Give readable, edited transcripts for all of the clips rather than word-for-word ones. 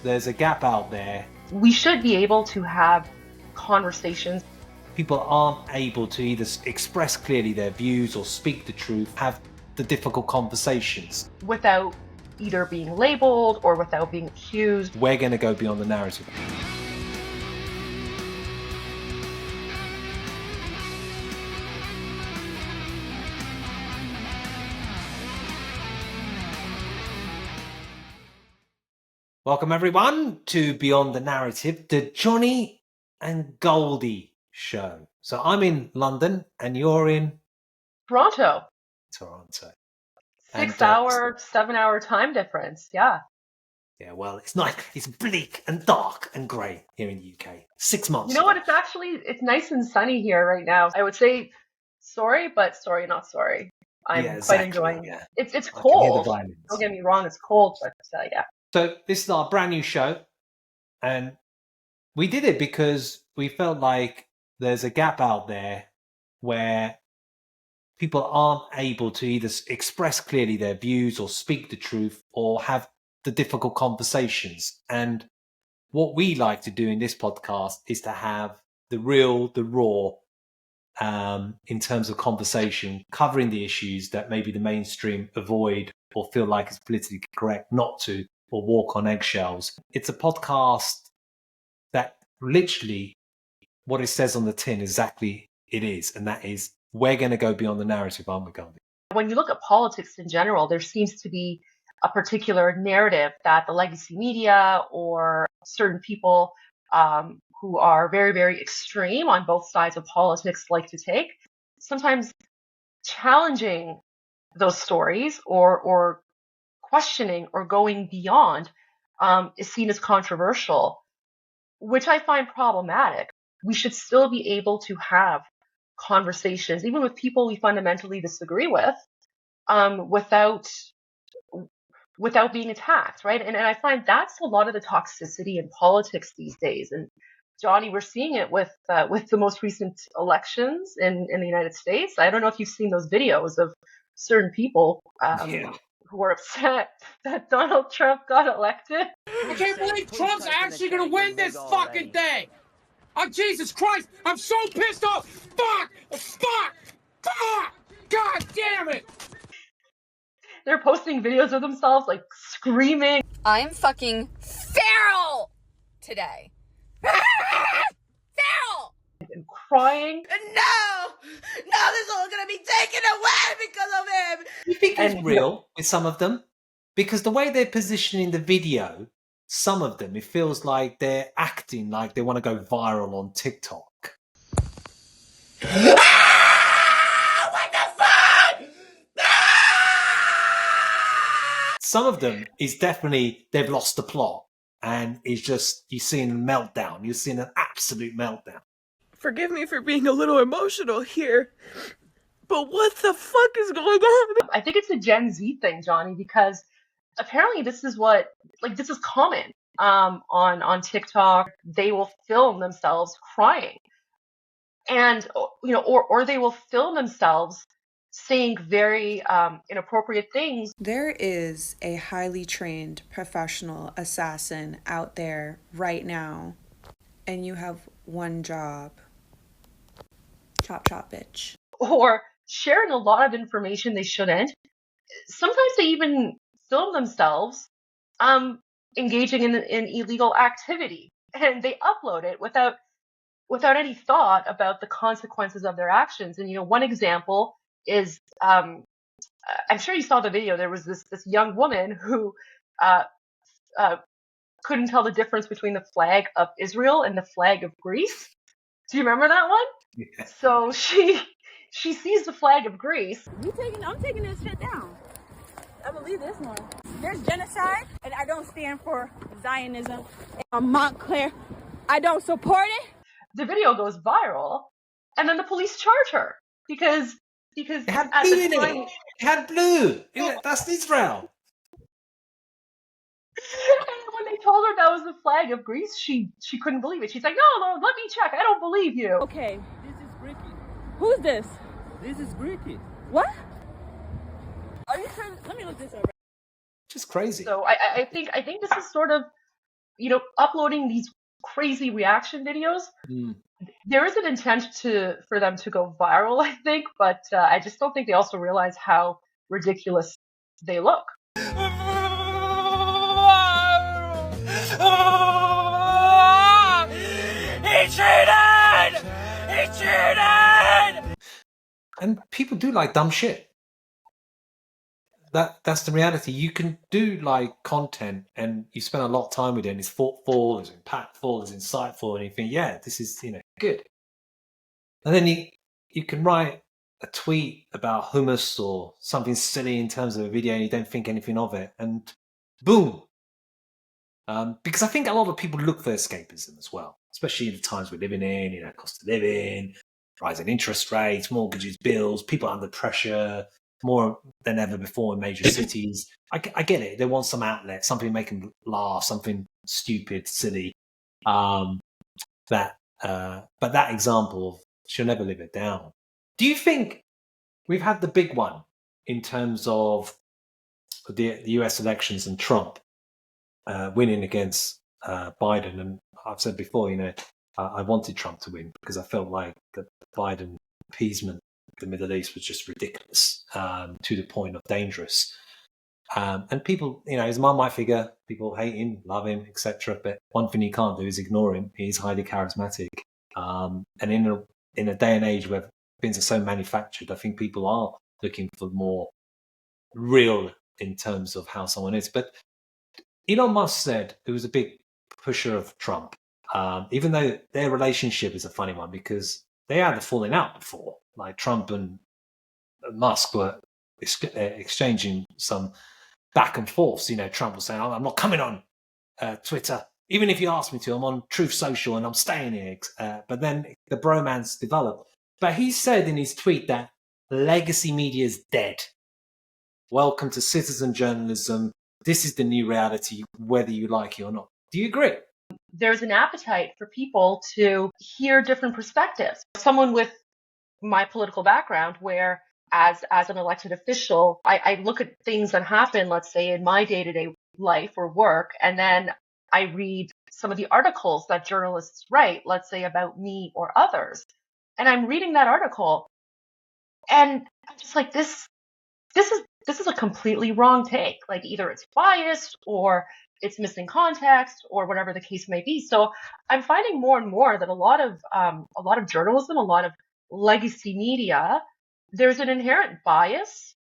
there's a gap out there. We should be able to have conversations. People aren't able to either express clearly their views or speak the truth, have the difficult conversations. Without either being labeled or without being accused. We're going to go beyond the narrative. Welcome everyone to Beyond the Narrative, the Johnny and Goldie show. So I'm in London and you're in Toronto. 6-hour, 7-hour time difference. Yeah. Yeah, well, it's nice. It's bleak and dark and grey here in the UK. 6 months. You know what? It's nice and sunny here right now. I would say sorry, but sorry, not sorry. I'm quite enjoying it. It's cold. Don't get me wrong, it's cold, but yeah. So this is our brand new show, and we did it because we felt like there's a gap out there where people aren't able to either express clearly their views or speak the truth or have the difficult conversations. And what we like to do in this podcast is to have the real, the raw, in terms of conversation, covering the issues that maybe the mainstream avoid or feel like it's politically correct not to, or walk on eggshells. It's a podcast that literally what it says on the tin exactly it is, and that is we're going to go beyond the narrative, aren't we, Goldie? When you look at politics in general, there seems to be a particular narrative that the legacy media or certain people who are very, very extreme on both sides of politics like to take. Sometimes challenging those stories or questioning or going beyond is seen as controversial, which I find problematic. We should still be able to have conversations, even with people we fundamentally disagree with, without being attacked, right? And I find that's a lot of the toxicity in politics these days. And Johnny, we're seeing it with the most recent elections in the United States. I don't know if you've seen those videos of certain people who are upset that Donald Trump got elected. I can't believe Trump's actually going to win this fucking thing. Oh, Jesus Christ. I'm so pissed off. Fuck. God damn it. They're posting videos of themselves like screaming. I'm fucking feral today. Feral! And crying. No, this is all gonna be taken away because of him. You think it's real with some of them? Because the way they're positioning the video, some of them, it feels like they're acting like they want to go viral on TikTok. What the fuck? Some of them is definitely they've lost the plot, and it's just you're seeing a meltdown. You're seeing an absolute meltdown. Forgive me for being a little emotional here, but what the fuck is going on? I think it's a Gen Z thing, Johnny, because apparently this is common on TikTok. They will film themselves crying, and or they will film themselves saying very inappropriate things. There is a highly trained professional assassin out there right now, and you have one job. Chop chop, bitch. Or sharing a lot of information they shouldn't. Sometimes they even film themselves engaging in illegal activity, and they upload it without any thought about the consequences of their actions. And one example is I'm sure you saw the video. There was this young woman who couldn't tell the difference between the flag of Israel and the flag of Greece. Do you remember that one? Yeah. So she sees the flag of Greece. I'm taking this shit down. I believe this one. There's genocide, and I don't stand for Zionism. Montclair, I don't support it. The video goes viral, and then the police charge her because it had blue in it. It had blue. That's Israel. And when they told her that was the flag of Greece, she couldn't believe it. She's like, no, let me check. I don't believe you. Okay. This is Greek. Who's this? This is Greek. What? Are you sure? Let me look this up. Just crazy. So I think this is sort of, uploading these crazy reaction videos. There is an intent for them to go viral, I think, but I just don't think they also realize how ridiculous they look. He cheated! He cheated! And people do like dumb shit. That's the reality. You can do like content and you spend a lot of time with it and it's thoughtful, it's impactful, it's insightful, and you think, yeah, this is, good. And then you can write a tweet about hummus or something silly in terms of a video and you don't think anything of it, and boom. Because I think a lot of people look for escapism as well, especially in the times we're living in, cost of living, rising interest rates, mortgages, bills, people under pressure, more than ever before in major cities. I get it. They want some outlet, something to make them laugh, something stupid, silly. But that example, she'll never live it down. Do you think we've had the big one in terms of the US elections and Trump winning against Biden? And I've said before, I wanted Trump to win because I felt like the Biden appeasement the Middle East was just ridiculous, to the point of dangerous. And people, his mum might figure, people hate him, love him, etc. But one thing you can't do is ignore him. He's highly charismatic. And in a day and age where things are so manufactured, I think people are looking for more real in terms of how someone is. But Elon Musk said he was a big pusher of Trump, even though their relationship is a funny one because they had a falling out before. Like Trump and Musk were exchanging some back and forths. Trump was saying, I'm not coming on Twitter. Even if you ask me to, I'm on Truth Social and I'm staying here. But then the bromance developed. But he said in his tweet that legacy media is dead. Welcome to citizen journalism. This is the new reality, whether you like it or not. Do you agree? There's an appetite for people to hear different perspectives. Someone with my political background, where as an elected official, I look at things that happen, let's say, in my day-to-day life or work, and then I read some of the articles that journalists write, let's say about me or others. And I'm reading that article and I'm just like, this is a completely wrong take. Like either it's biased or it's missing context or whatever the case may be. So I'm finding more and more that a lot of journalism, a lot of legacy media, there's an inherent bias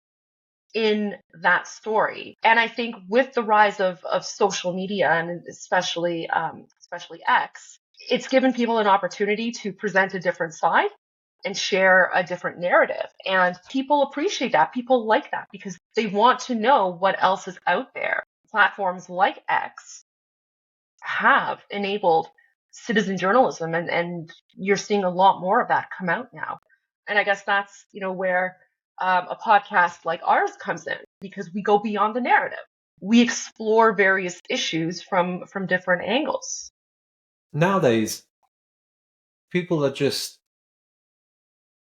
in that story. And I think with the rise of social media and especially X, it's given people an opportunity to present a different side and share a different narrative. And people appreciate that. People like that because they want to know what else is out there. Platforms like X have enabled citizen journalism, and you're seeing a lot more of that come out now. And I guess that's, where a podcast like ours comes in, because we go beyond the narrative. We explore various issues from different angles. Nowadays, people are just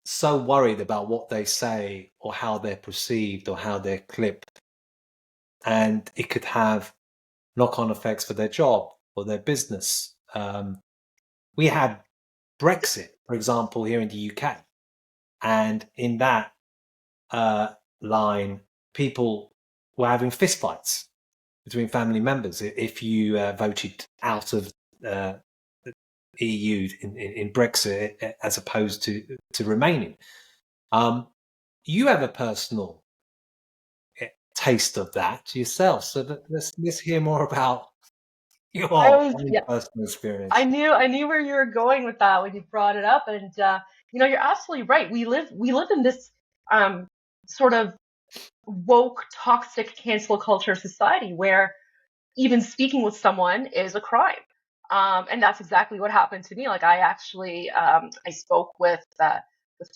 so worried about what they say or how they're perceived or how they're clipped. And it could have knock-on effects for their job or their business. We had Brexit, for example, here in the UK. And in that line, people were having fistfights between family members if you voted out of the EU in Brexit as opposed to remaining. You have a personal taste of that yourself, so let's hear more about your personal experience. I knew where you were going with that when you brought it up, and you're absolutely right. We live in this sort of woke, toxic, cancel culture society where even speaking with someone is a crime. And that's exactly what happened to me. Like I actually, I spoke with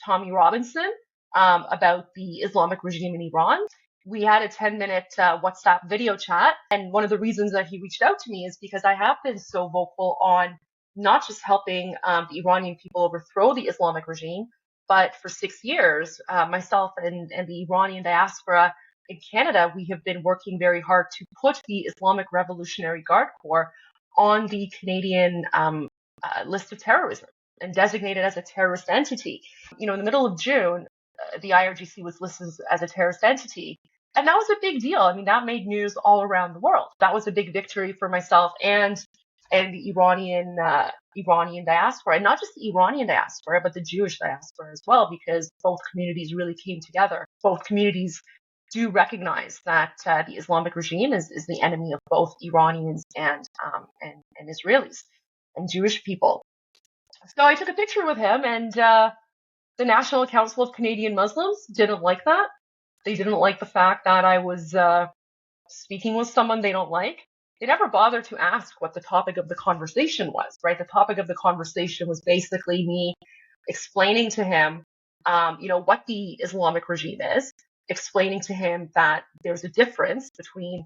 Tommy Robinson about the Islamic regime in Iran. We had a 10-minute WhatsApp video chat. And one of the reasons that he reached out to me is because I have been so vocal on not just helping the Iranian people overthrow the Islamic regime, but for 6 years, myself and the Iranian diaspora in Canada, we have been working very hard to put the Islamic Revolutionary Guard Corps on the Canadian list of terrorism and designated as a terrorist entity. In the middle of June, the IRGC was listed as a terrorist entity. And that was a big deal. I mean, that made news all around the world. That was a big victory for myself and the Iranian diaspora, and not just the Iranian diaspora, but the Jewish diaspora as well, because both communities really came together. Both communities do recognize that the Islamic regime is the enemy of both Iranians and Israelis and Jewish people. So I took a picture with him, and the National Council of Canadian Muslims didn't like that. They didn't like the fact that I was speaking with someone they don't like. They never bothered to ask what the topic of the conversation was, right? The topic of the conversation was basically me explaining to him, what the Islamic regime is, explaining to him that there's a difference between,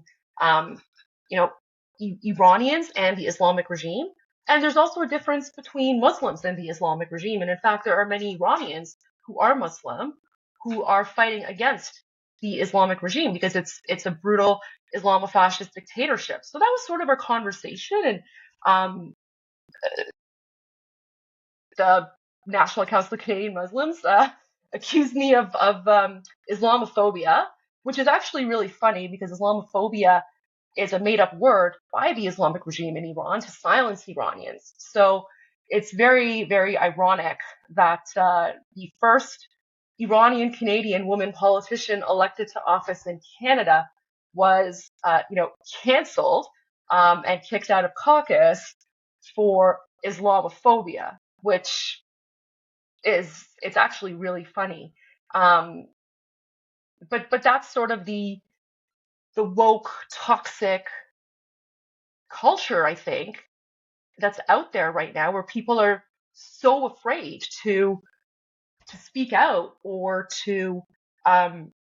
Iranians and the Islamic regime. And there's also a difference between Muslims and the Islamic regime. And in fact, there are many Iranians who are Muslim who are fighting against the Islamic regime because it's a brutal Islamofascist dictatorship. So that was sort of our conversation. And the National Council of Canadian Muslims accused me of Islamophobia, which is actually really funny because Islamophobia is a made-up word by the Islamic regime in Iran to silence Iranians. So it's very, very ironic that the first Iranian-Canadian woman politician elected to office in Canada was, canceled and kicked out of caucus for Islamophobia, which it's actually really funny. But that's sort of the woke, toxic culture, I think, that's out there right now, where people are so afraid to speak out or to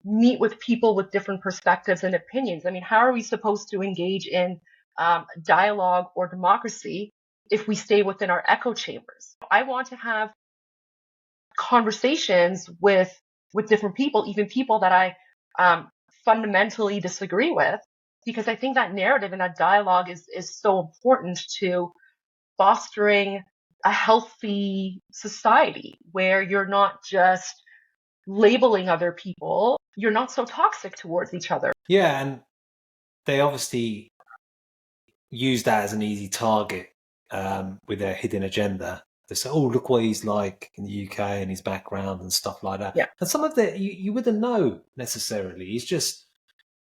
meet with people with different perspectives and opinions. I mean, how are we supposed to engage in dialogue or democracy if we stay within our echo chambers? I want to have conversations with different people, even people that I fundamentally disagree with, because I think that narrative and that dialogue is so important to fostering a healthy society where you're not just labeling other people, you're not so toxic towards each other. Yeah, and they obviously use that as an easy target with their hidden agenda. They say, "Oh, look what he's like in the UK and his background and stuff like that." Yeah. And some of that you wouldn't know necessarily. It's just,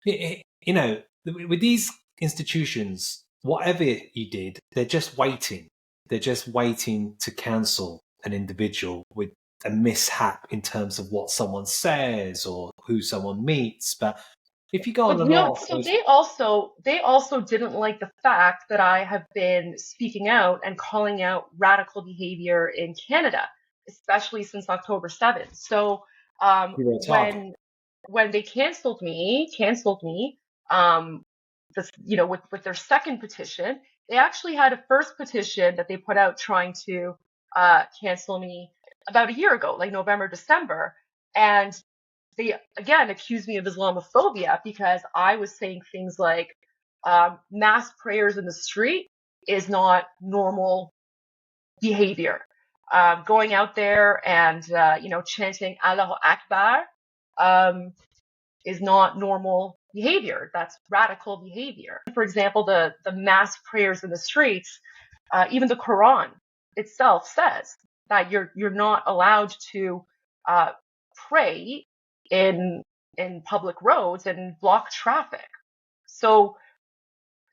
with these institutions, whatever you did, they're just waiting. They're just waiting to cancel an individual with a mishap in terms of what someone says or who someone meets. But if you go on and off, so they also didn't like the fact that I have been speaking out and calling out radical behavior in Canada, especially since October 7th. So when they canceled me, with their second petition, they actually had a first petition that they put out trying to cancel me about a year ago, like November, December, and they again accused me of Islamophobia because I was saying things like mass prayers in the street is not normal behavior. Going out there and chanting Allahu Akbar is not normal behavior. That's radical behavior. For example, the mass prayers in the streets, even the Quran itself says that you're not allowed to pray in public roads and block traffic. So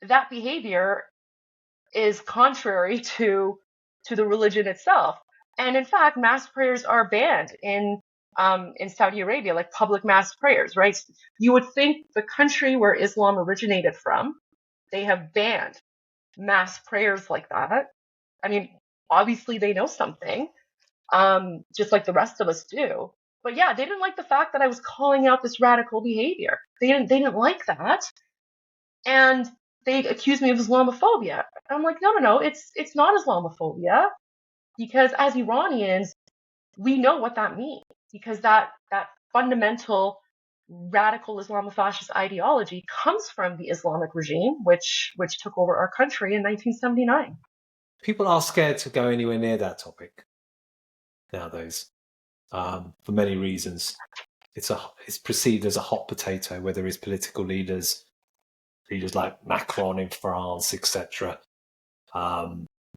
that behavior is contrary to the religion itself. And in fact, mass prayers are banned in Saudi Arabia, like public mass prayers, right? You would think the country where Islam originated from, they have banned mass prayers like that. I mean, obviously they know something, just like the rest of us do. But yeah, they didn't like the fact that I was calling out this radical behavior. They didn't like that. And they accused me of Islamophobia. I'm like, no, it's not Islamophobia. Because as Iranians, we know what that means. Because that fundamental radical Islamofascist ideology comes from the Islamic regime, which took over our country in 1979. People are scared to go anywhere near that topic nowadays, for many reasons. It's perceived as a hot potato, whether it's political leaders like Macron in France, etc.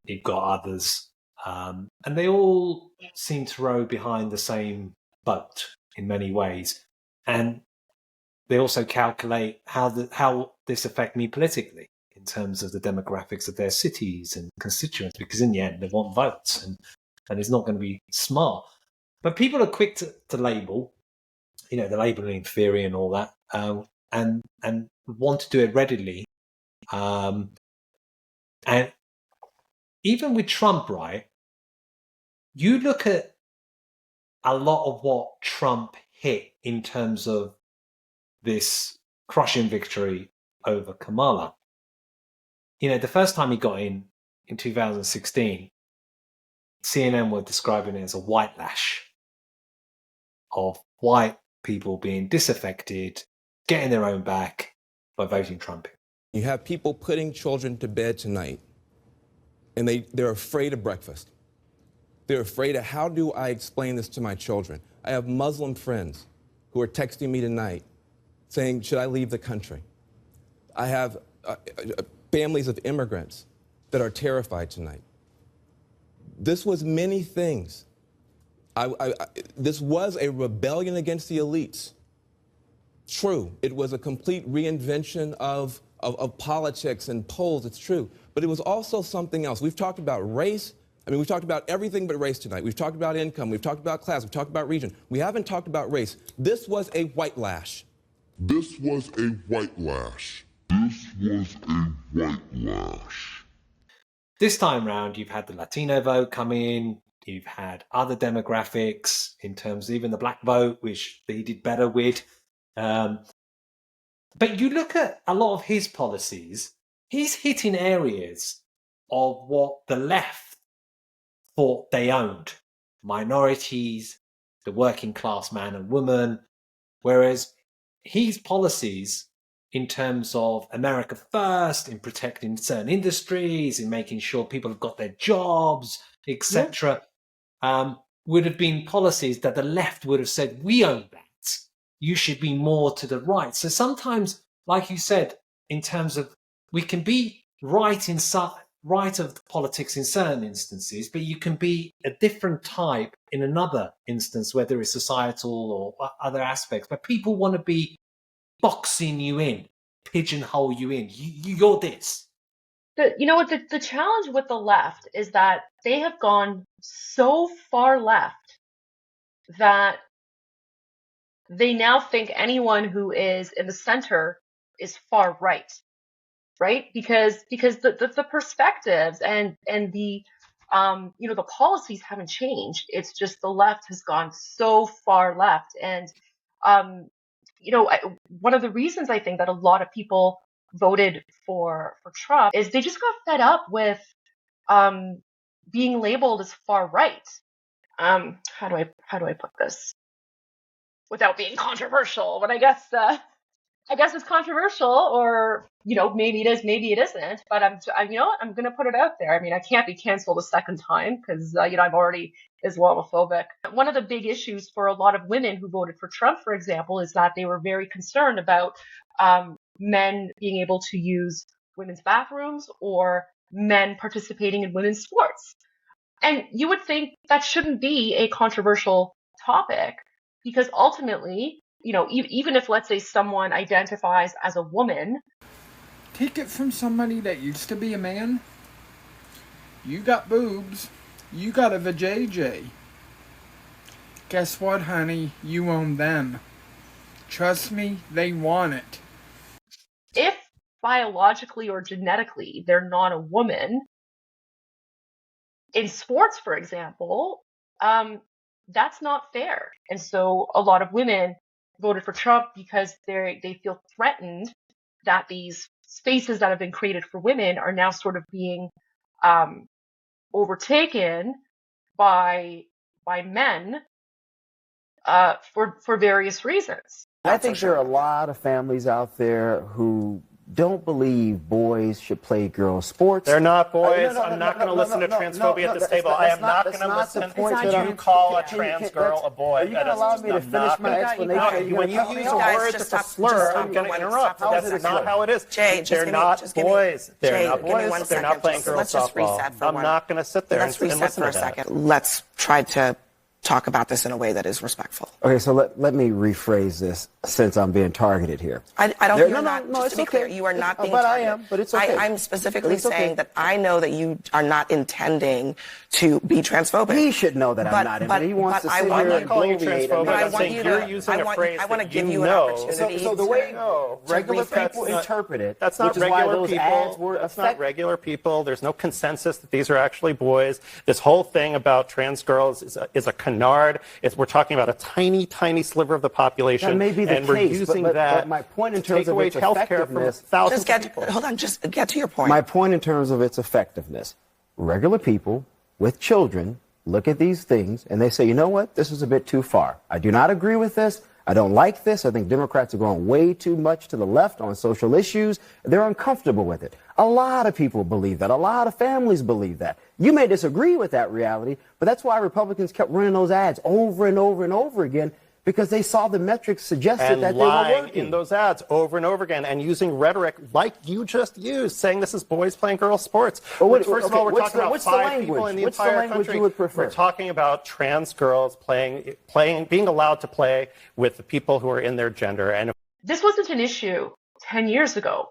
You've got others, and they all seem to row behind the same boat in many ways, and they also calculate how this affect me politically in terms of the demographics of their cities and constituents, because in the end they want votes, and it's not going to be smart. But people are quick to label, the labeling theory and all that, and want to do it readily. And even with Trump, right, you look at a lot of what Trump hit in terms of this crushing victory over Kamala. The first time he got in 2016, CNN were describing it as a white lash of white people being disaffected, getting their own back by voting Trump. You have people putting children to bed tonight, and they're afraid of breakfast. They're afraid of, how do I explain this to my children? I have Muslim friends who are texting me tonight saying, should I leave the country? I have families of immigrants that are terrified tonight. This was many things. This was a rebellion against the elites. True, it was a complete reinvention of politics and polls, it's true. But it was also something else. We've talked about race. We've talked about everything but race tonight. We've talked about income. We've talked about class. We've talked about region. We haven't talked about race. This was a white lash. This was a white lash. This was a white lash. This time round, you've had the Latino vote come in. You've had other demographics in terms of even the black vote, which he did better with. But you look at a lot of his policies, he's hitting areas of what the left thought they owned. Minorities, the working class man and woman. Whereas his policies in terms of America first, in protecting certain industries, in making sure people have got their jobs, etc., would have been policies that the left would have said, we own that. You should be more to the right. So sometimes, like you said, in terms of, we can be right of politics in certain instances, but you can be a different type in another instance, whether it's societal or other aspects. But people want to be boxing you in, pigeonhole you in. You're this. The challenge with the left is that they have gone so far left that they now think anyone who is in the center is far right, because the perspectives and the the policies haven't changed. It's just the left has gone so far left, and one of the reasons I think that a lot of people voted for Trump is they just got fed up with being labeled as far right. How do I put this without being controversial? But I guess it's controversial, or maybe it is, maybe it isn't. But I'm going to put it out there. I can't be canceled a second time because I'm already Islamophobic. One of the big issues for a lot of women who voted for Trump, for example, is that they were very concerned about men being able to use women's bathrooms or men participating in women's sports. And you would think that shouldn't be a controversial topic, because ultimately, even if, let's say, someone identifies as a woman. Take it from somebody that used to be a man. You got boobs. You got a vajayjay. Guess what, honey? You own them. Trust me, they want it. If biologically or genetically they're not a woman, in sports, for example, that's not fair. And so a lot of women voted for Trump because they feel threatened that these spaces that have been created for women are now sort of being overtaken by men for various reasons. I think there are a lot of families out there who don't believe boys should play girls' sports. They're not boys. I'm not going to listen to transphobia at this table. I am not going to listen to you call a trans girl a boy. Are you going to allow me to finish my explanation? When you use a word that's a slur, I'm going to interrupt. That's not how it is. They're not boys. They're not boys. They're not playing girls' softball. I'm not going to sit there and listen to that. Let's try to talk about this in a way that is respectful. Okay, so let me rephrase this since I'm being targeted here. I don't. Just to be clear, you are not being targeted. I am, but it's okay. I'm specifically saying that I know that you are not intending to be transphobic. He should know that I'm not. But he wants to sit here and calling you transphobic. I'm saying you're using a phrase that you know. So the way regular people interpret it, that's not regular people. That's not regular people. There's no consensus that these are actually boys. This whole thing about trans girls is a canard. We're talking about a tiny, tiny sliver of the population. That may be the and we're using that but my point in terms to take away healthcare from thousands of people. Hold on, just get to your point. My point in terms of its effectiveness. Regular people with children look at these things and they say, you know what, this is a bit too far. I do not agree with this. I don't like this. I think Democrats are going way too much to the left on social issues. They're uncomfortable with it. A lot of people believe that. A lot of families believe that. You may disagree with that reality, but that's why Republicans kept running those ads over and over and over again, because they saw the metrics suggested that they were working. In those ads over and over again and using rhetoric like you just used, saying this is boys playing girls sports. First of all, we're talking about 5 people in the entire country. You would prefer? We're talking about trans girls being allowed to play with the people who are in their gender. And this wasn't an issue 10 years ago.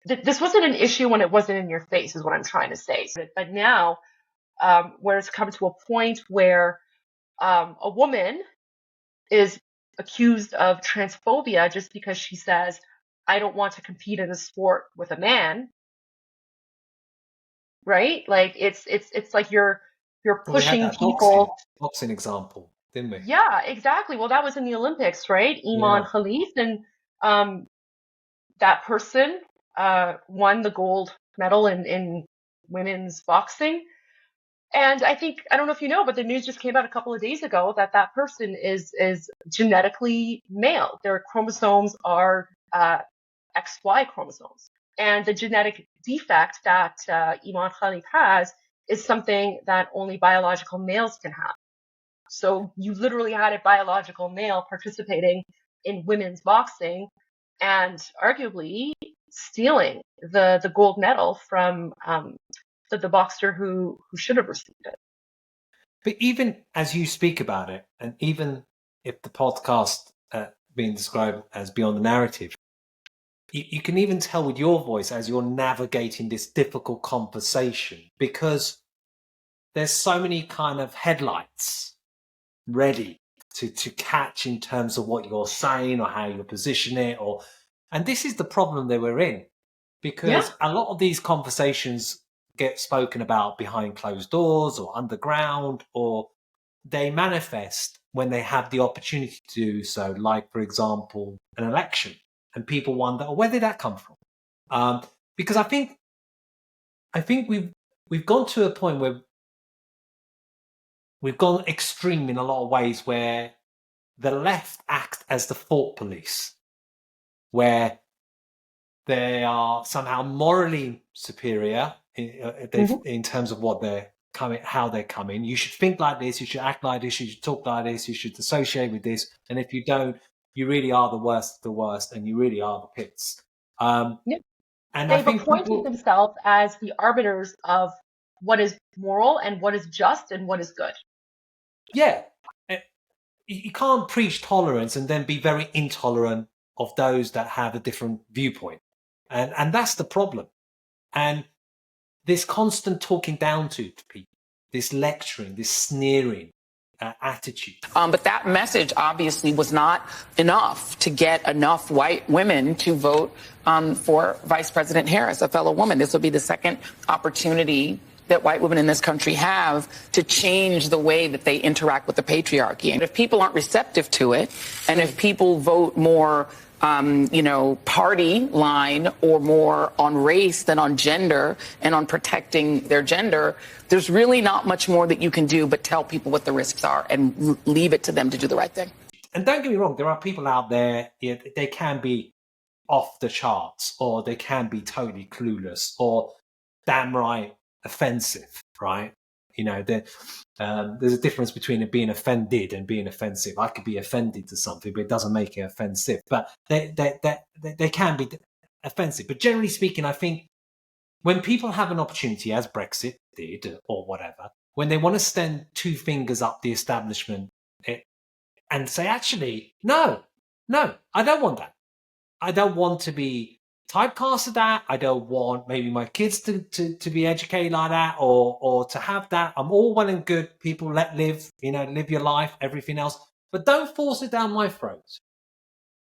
This wasn't an issue when it wasn't in your face, is what I'm trying to say. But now, where it's come to a point where a woman is accused of transphobia just because she says, I don't want to compete in a sport with a man, right? Like it's like you're pushing people. Boxing example, didn't we? Yeah, exactly. Well, that was in the Olympics, right? Iman Khalif, and that person won the gold medal in women's boxing. And I don't know if you know, but the news just came out a couple of days ago that person is genetically male. Their chromosomes are XY chromosomes. And the genetic defect that Iman Khalif has is something that only biological males can have. So you literally had a biological male participating in women's boxing and arguably stealing the gold medal from the boxer who should have received it. But even as you speak about it, and even if the podcast being described as Beyond the Narrative, you can even tell with your voice as you're navigating this difficult conversation, because there's so many kind of headlights ready to catch in terms of what you're saying or how you position it, and this is the problem that we're in, because a lot of these conversations get spoken about behind closed doors or underground, or they manifest when they have the opportunity to do so, like, for example, an election, and people wonder, where did that come from? Because I think we've gone to a point where we've gone extreme in a lot of ways, where the left act as the thought police, where they are somehow morally superior in terms of what they're coming, how they're coming. You should think like this, you should act like this, you should talk like this, you should associate with this, and if you don't, you really are the worst, and you really are the pits. And they've appointed themselves as the arbiters of what is moral and what is just and what is good. Yeah, you can't preach tolerance and then be very intolerant of those that have a different viewpoint, and that's the problem. And this constant talking down to people, this lecturing, this sneering attitude. But that message obviously was not enough to get enough white women to vote for Vice President Harris, a fellow woman. This will be the second opportunity that white women in this country have to change the way that they interact with the patriarchy. And if people aren't receptive to it, and if people vote more party line or more on race than on gender and on protecting their gender, there's really not much more that you can do but tell people what the risks are and leave it to them to do the right thing. And don't get me wrong, there are people out there, they can be off the charts, or they can be totally clueless, or damn right offensive, right? There's a difference between it being offended and being offensive. I could be offended to something, but it doesn't make it offensive. But they can be offensive. But generally speaking, I think when people have an opportunity, as Brexit did, or whatever, when they want to stand two fingers up the establishment and say, actually, no, I don't want that. I don't want to be typecasted that. I don't want maybe my kids to be educated like that, or to have that. I'm all well and good. People live your life, everything else. But don't force it down my throat.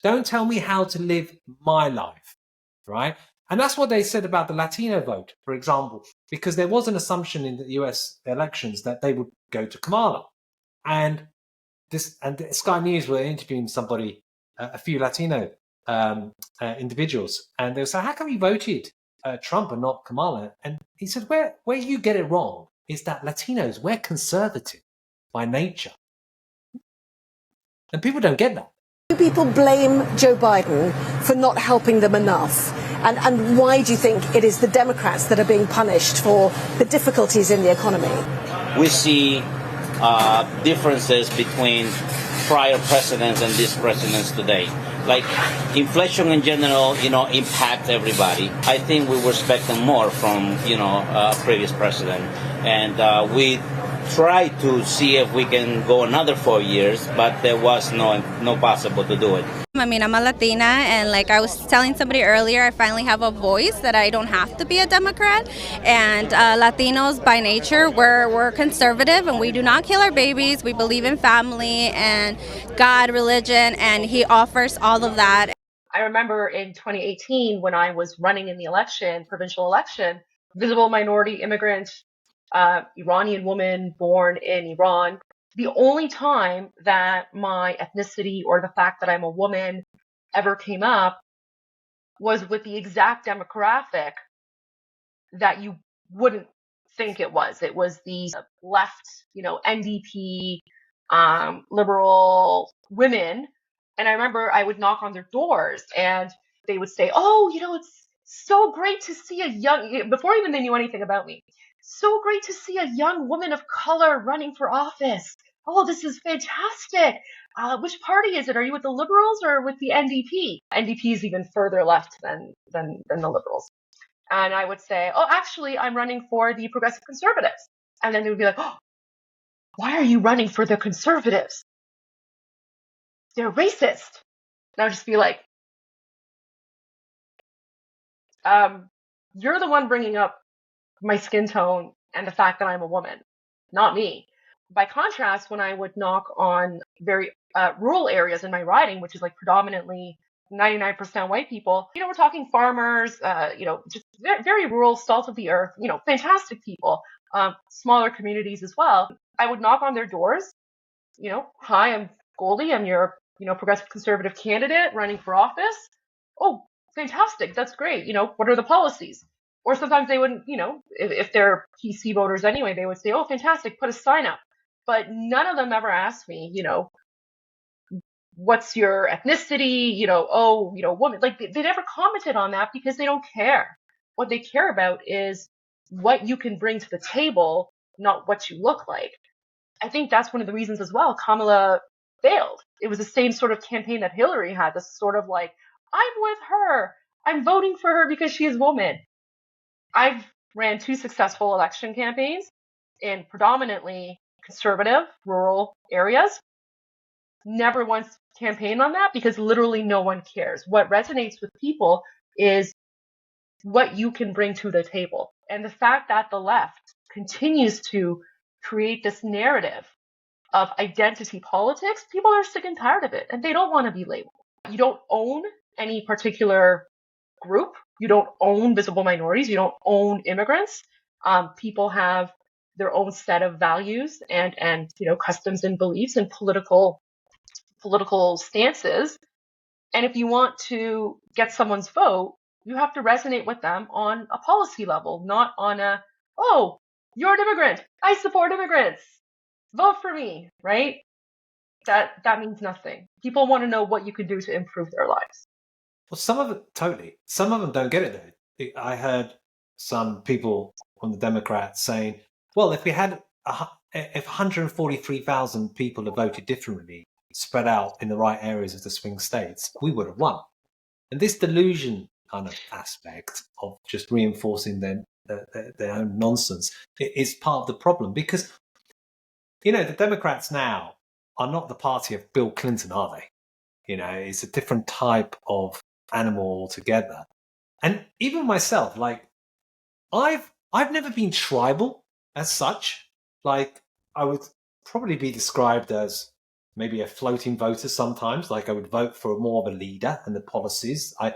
Don't tell me how to live my life, right? And that's what they said about the Latino vote, for example, because there was an assumption in the US elections that they would go to Kamala. And Sky News were interviewing somebody, a few Latino individuals, and they were saying, how come you voted Trump and not Kamala? And he said, where you get it wrong is that Latinos, we're conservative by nature. And people don't get that. Do people blame Joe Biden for not helping them enough? And why do you think it is the Democrats that are being punished for the difficulties in the economy? We see differences between prior presidents and these presidents today. Like inflation in general, impacts everybody. I think we were expecting more from, a previous president. And we tried to see if we can go another 4 years, but there was no possible to do it. I mean, I'm a Latina, and like I was telling somebody earlier, I finally have a voice that I don't have to be a Democrat. And Latinos by nature, we're conservative, and we do not kill our babies. We believe in family and God, religion, and he offers all of that. I remember in 2018 when I was running in the provincial election, visible minority immigrant, Iranian woman born in Iran. The only time that my ethnicity or the fact that I'm a woman ever came up was with the exact demographic that you wouldn't think it was. It was the left, NDP, liberal women. And I remember I would knock on their doors and they would say, oh, it's so great to see before even they knew anything about me, so great to see a young woman of color running for office. Oh, this is fantastic. Which party is it? Are you with the Liberals or with the NDP? NDP is even further left than the Liberals. And I would say, oh, actually, I'm running for the Progressive Conservatives. And then they would be like, oh, why are you running for the Conservatives? They're racist. And I would just be like, you're the one bringing up my skin tone and the fact that I'm a woman, not me. By contrast, when I would knock on very rural areas in my riding, which is like predominantly 99% white people, we're talking farmers, just very rural, salt of the earth, fantastic people, smaller communities as well. I would knock on their doors, hi, I'm Goldie, I'm your, progressive conservative candidate running for office. Oh, fantastic, that's great. What are the policies? Or sometimes they wouldn't, if they're PC voters anyway, they would say, oh, fantastic, put a sign up. But none of them ever asked me, what's your ethnicity? Woman. Like they never commented on that because they don't care. What they care about is what you can bring to the table, not what you look like. I think that's one of the reasons as well Kamala failed. It was the same sort of campaign that Hillary had, this sort of like, I'm with her. I'm voting for her because she is a woman. I've ran 2 successful election campaigns in predominantly conservative rural areas. Never once campaigned on that because literally no one cares. What resonates with people is what you can bring to the table. And the fact that the left continues to create this narrative of identity politics, people are sick and tired of it and they don't want to be labeled. You don't own any particular group. You don't own visible minorities. You don't own immigrants. People have their own set of values and customs and beliefs and political stances. And if you want to get someone's vote, you have to resonate with them on a policy level, not on a, oh, you're an immigrant, I support immigrants, vote for me, right? That means nothing. People want to know what you can do to improve their lives. Well, some of them don't get it though. I heard some people on the Democrats saying, well, if 143,000 people had voted differently, spread out in the right areas of the swing states, we would have won. And this delusion kind of aspect of just reinforcing their own nonsense is part of the problem, because, the Democrats now are not the party of Bill Clinton, are they? It's a different type of animal altogether. And even myself, like, I've never been tribal as such. Like, I would probably be described as maybe a floating voter sometimes. Like, I would vote for more of a leader and the policies. I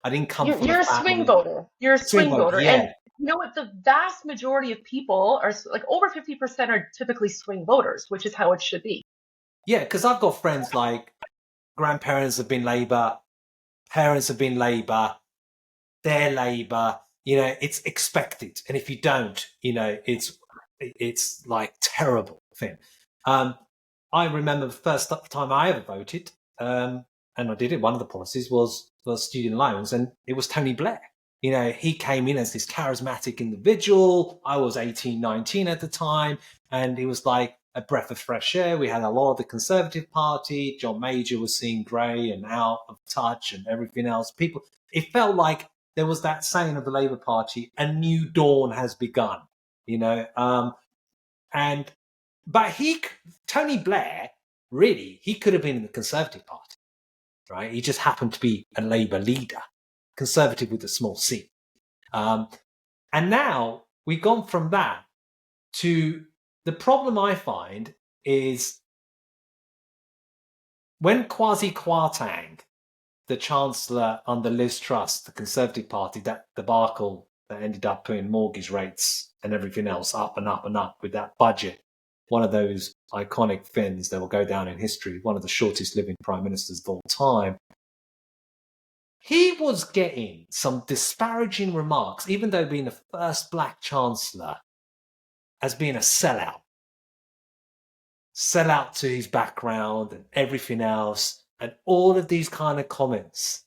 didn't come from You're a swing voter. You're a swing voter. Yeah. And you know what? The vast majority of people are, like, over 50% are typically swing voters, which is how it should be. Yeah, because I've got friends like grandparents have been Labour, parents have been Labour, they're Labour. It's expected, and if you don't, it's like terrible thing. I remember the first time I ever voted, and I did it. One of the policies was student loans, and it was Tony Blair. He came in as this charismatic individual. I was 18, 19 at the time, and he was like a breath of fresh air. We had a lot of the Conservative Party. John Major was seen grey and out of touch and everything else. It felt like there was that saying of the Labour Party, a new dawn has begun, but Tony Blair, really, he could have been in the Conservative Party, right? He just happened to be a Labour leader, Conservative with a small c. And now we've gone from that to the problem I find is when Kwasi Kwarteng, the Chancellor under Liz Truss, the Conservative Party, that debacle that ended up putting mortgage rates and everything else up and up and up with that budget, one of those iconic things that will go down in history, one of the shortest living prime ministers of all time. He was getting some disparaging remarks, even though being the first black chancellor, as being a sellout to his background and everything else, and all of these kind of comments.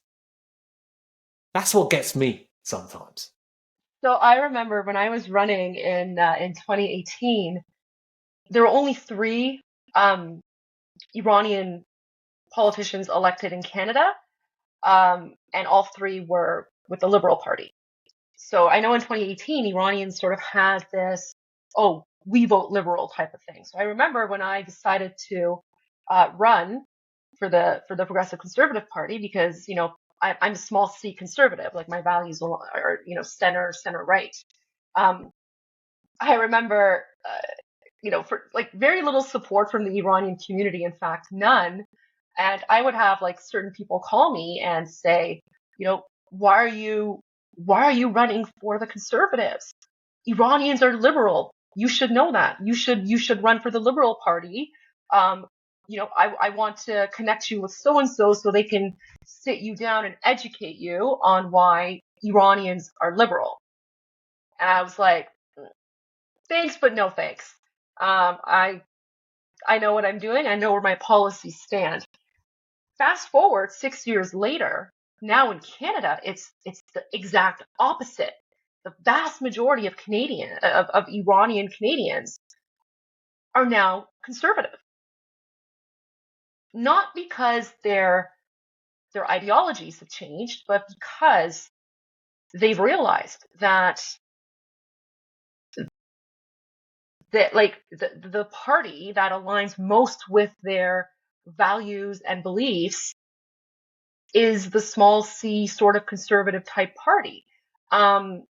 That's what gets me sometimes. So I remember when I was running in 2018, there were only 3 Iranian politicians elected in Canada, and all 3 were with the Liberal Party. So I know in 2018, Iranians sort of had this, oh, we vote Liberal type of thing. So I remember when I decided to run for the Progressive Conservative Party, because, I'm a small c conservative, like my values are, center right. I remember, for like very little support from the Iranian community, in fact, none. And I would have like certain people call me and say, why are you running for the Conservatives? Iranians are liberal. You should know that. You should run for the Liberal Party. I want to connect you with so-and-so so they can sit you down and educate you on why Iranians are liberal. And I was like, thanks, but no thanks. I know what I'm doing. I know where my policies stand. Fast forward 6 years later, now in Canada, it's the exact opposite. The vast majority of Iranian Canadians are now conservative. Not because their ideologies have changed, but because they've realized that the party that aligns most with their values and beliefs is the small c sort of conservative type party. And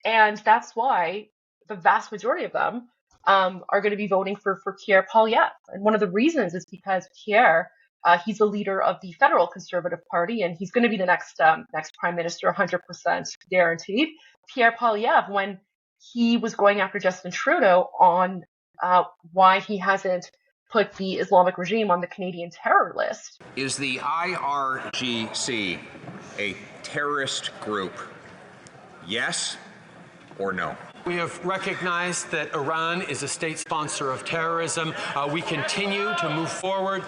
that's why the vast majority of them are going to be voting for Pierre Poilievre. And one of the reasons is because Pierre, he's a leader of the Federal Conservative Party, and he's going to be the next prime minister, 100% guaranteed. Pierre Poilievre, when he was going after Justin Trudeau on why he hasn't put the Islamic regime on the Canadian terror list. Is the IRGC a terrorist group? Yes or no? We have recognized that Iran is a state sponsor of terrorism. We continue to move forward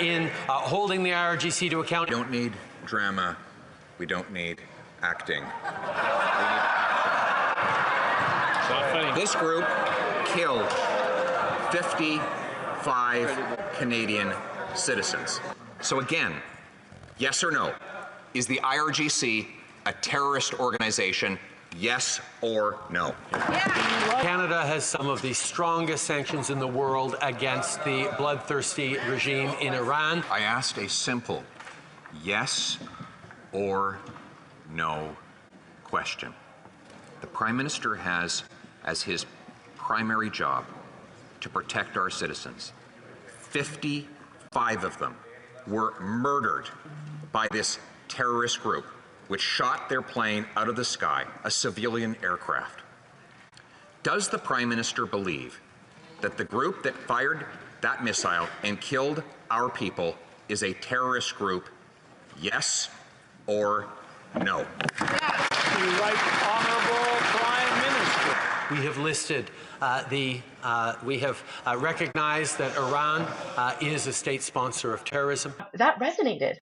in holding the IRGC to account. We don't need drama. We don't need acting. We need action. This group killed 55 Canadian citizens. So again, yes or no? Is the IRGC a terrorist organization? Yes or no? Canada has some of the strongest sanctions in the world against the bloodthirsty regime in Iran. I asked a simple yes or no question. The Prime Minister has as his primary job to protect our citizens. 55 of them were murdered by this terrorist group, which shot their plane out of the sky, a civilian aircraft. Does the Prime Minister believe that the group that fired that missile and killed our people is a terrorist group? Yes or no? Yes. The Right Honourable Prime Minister. We have listed we have recognized that Iran is a state sponsor of terrorism. That resonated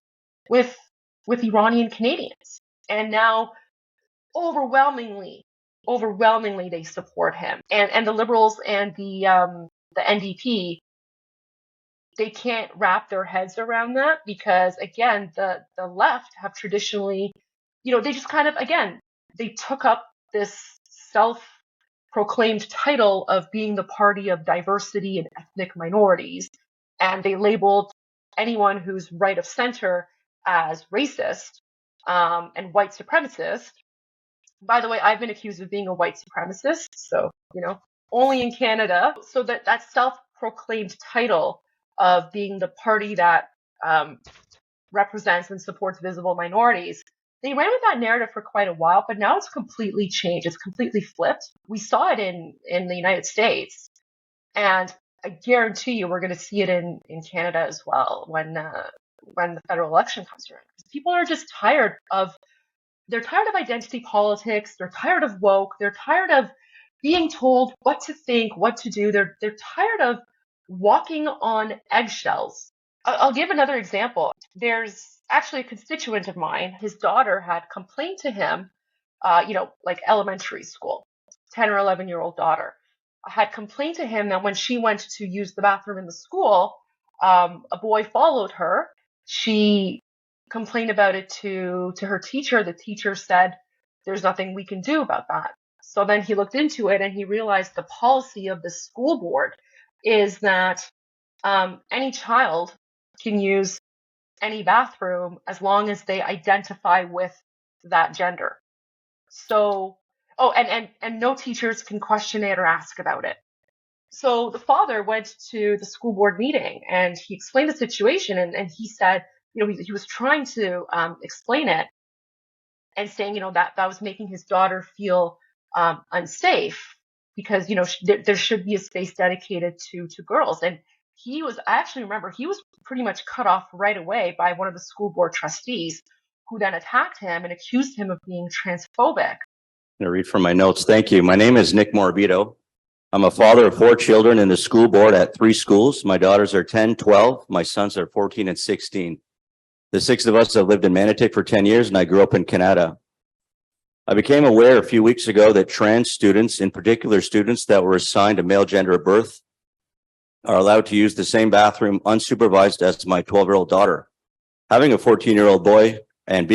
with Iranian Canadians. And now overwhelmingly they support him. And the Liberals and the NDP, they can't wrap their heads around that because, again, the left have traditionally, they just kind of, again, they took up this self-proclaimed title of being the party of diversity and ethnic minorities. And they labeled anyone who's right of center as racist and white supremacist. By the way, I've been accused of being a white supremacist, so, only in Canada. So that self-proclaimed title of being the party that represents and supports visible minorities, they ran with that narrative for quite a while, but now it's completely changed. It's completely flipped. We saw it in the United States, and I guarantee you we're going to see it in Canada as well when the federal election comes around. People are just tired of identity politics. They're tired of woke. They're tired of being told what to think, what to do. They're tired of walking on eggshells. I'll give another example. There's actually a constituent of mine. His daughter had complained to him, like elementary school, 10 or 11-year-old daughter, had complained to him that when she went to use the bathroom in the school, a boy followed her. She complained about it to her teacher. The teacher said, there's nothing we can do about that. So then he looked into it and he realized the policy of the school board is that any child can use any bathroom as long as they identify with that gender. So, and no teachers can question it or ask about it. So the father went to the school board meeting and he explained the situation and he said, he was trying to explain it and saying, that was making his daughter feel unsafe because, there should be a space dedicated to girls. And I actually remember he was pretty much cut off right away by one of the school board trustees who then attacked him and accused him of being transphobic. I'm going to read from my notes. Thank you. My name is Nick Morabito. I'm a father of 4 children in the school board at 3 schools. My daughters are 10, 12. My sons are 14 and 16. The 6 of us have lived in Manotick for 10 years, and I grew up in Canada. I became aware a few weeks ago that trans students, in particular students that were assigned a male gender at birth, are allowed to use the same bathroom unsupervised as my 12-year-old daughter. Having a 14-year-old boy and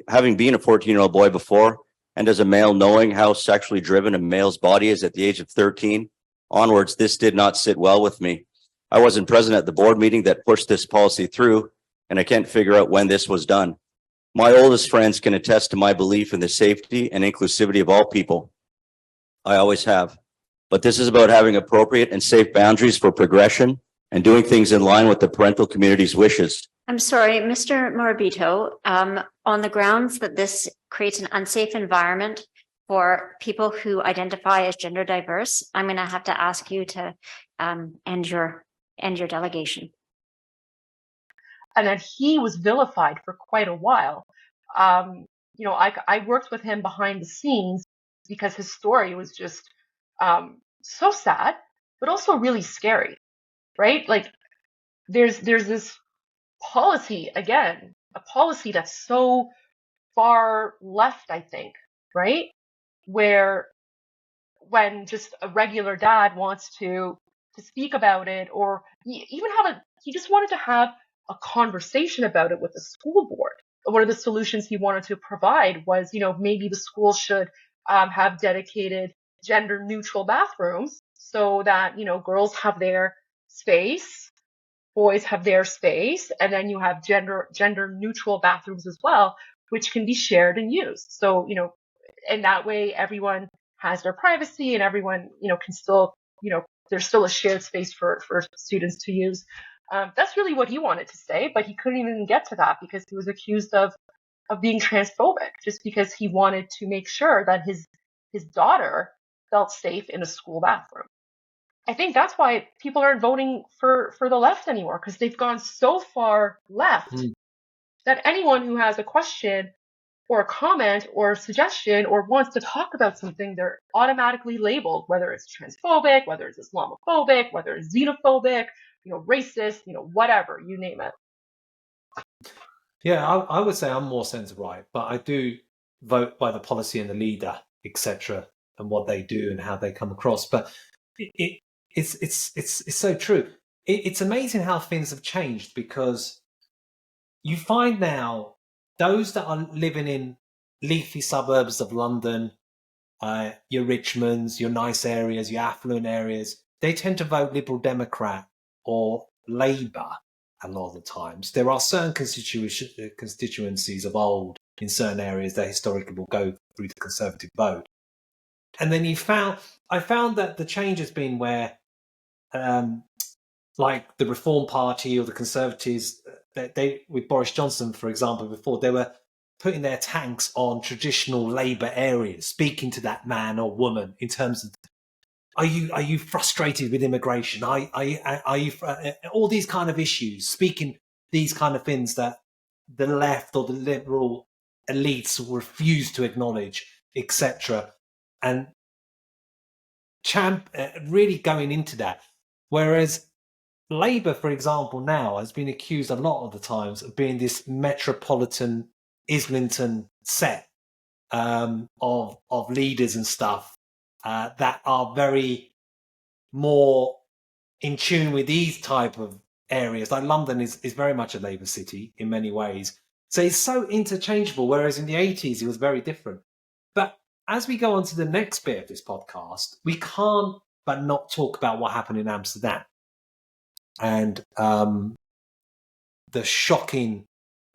having been a 14-year-old boy before, and as a male knowing how sexually driven a male's body is at the age of 13 onwards, this did not sit well with me. I wasn't present at the board meeting that pushed this policy through, and I can't figure out when this was done. My oldest friends can attest to my belief in the safety and inclusivity of all people. I always have. But this is about having appropriate and safe boundaries for progression and doing things in line with the parental community's wishes. I'm sorry, Mr. Morabito, on the grounds that this creates an unsafe environment for people who identify as gender diverse, I'm going to have to ask you to end your and your delegation. And then he was vilified for quite a while. I worked with him behind the scenes because his story was just so sad, but also really scary, right? Like there's this policy, again, a policy that's so far left, I think, right? Where when just a regular dad wants to speak about it, or even he just wanted to have a conversation about it with the school board. One of the solutions he wanted to provide was, maybe the school should have dedicated gender neutral bathrooms so that, girls have their space, boys have their space, and then you have gender neutral bathrooms as well, which can be shared and used. So, in that way, everyone has their privacy and everyone, can still, there's still a shared space for students to use. That's really what he wanted to say, but he couldn't even get to that because he was accused of being transphobic, just because he wanted to make sure that his daughter felt safe in a school bathroom. I think that's why people aren't voting for the left anymore, because they've gone so far left that anyone who has a question or a comment or a suggestion or wants to talk about something, they're automatically labeled, whether it's transphobic, whether it's Islamophobic, whether it's xenophobic, racist, whatever, you name it. Yeah, I would say I'm more centre-right, but I do vote by the policy and the leader, etc., and what they do and how they come across. But it's so true. It's amazing how things have changed, because you find now those that are living in leafy suburbs of London, your Richmonds, your nice areas, your affluent areas, they tend to vote Liberal Democrat or Labour a lot of the times. There are certain constituencies of old in certain areas that historically will go through the Conservative vote. And then I found that the change has been where, like the Reform Party or the Conservatives, they with Boris Johnson, for example, before, they were putting their tanks on traditional Labour areas, speaking to that man or woman in terms of, are you frustrated with immigration? Are you all these kind of issues, speaking these kind of things that the left or the liberal elites refuse to acknowledge, etc. And really going into that. Whereas Labour, for example, now has been accused a lot of the times of being this metropolitan Islington set of leaders and stuff that are very more in tune with these type of areas. Like London is very much a Labour city in many ways. So it's so interchangeable, whereas in the 80s it was very different. But as we go on to the next bit of this podcast, we can't but not talk about what happened in Amsterdam. And the shocking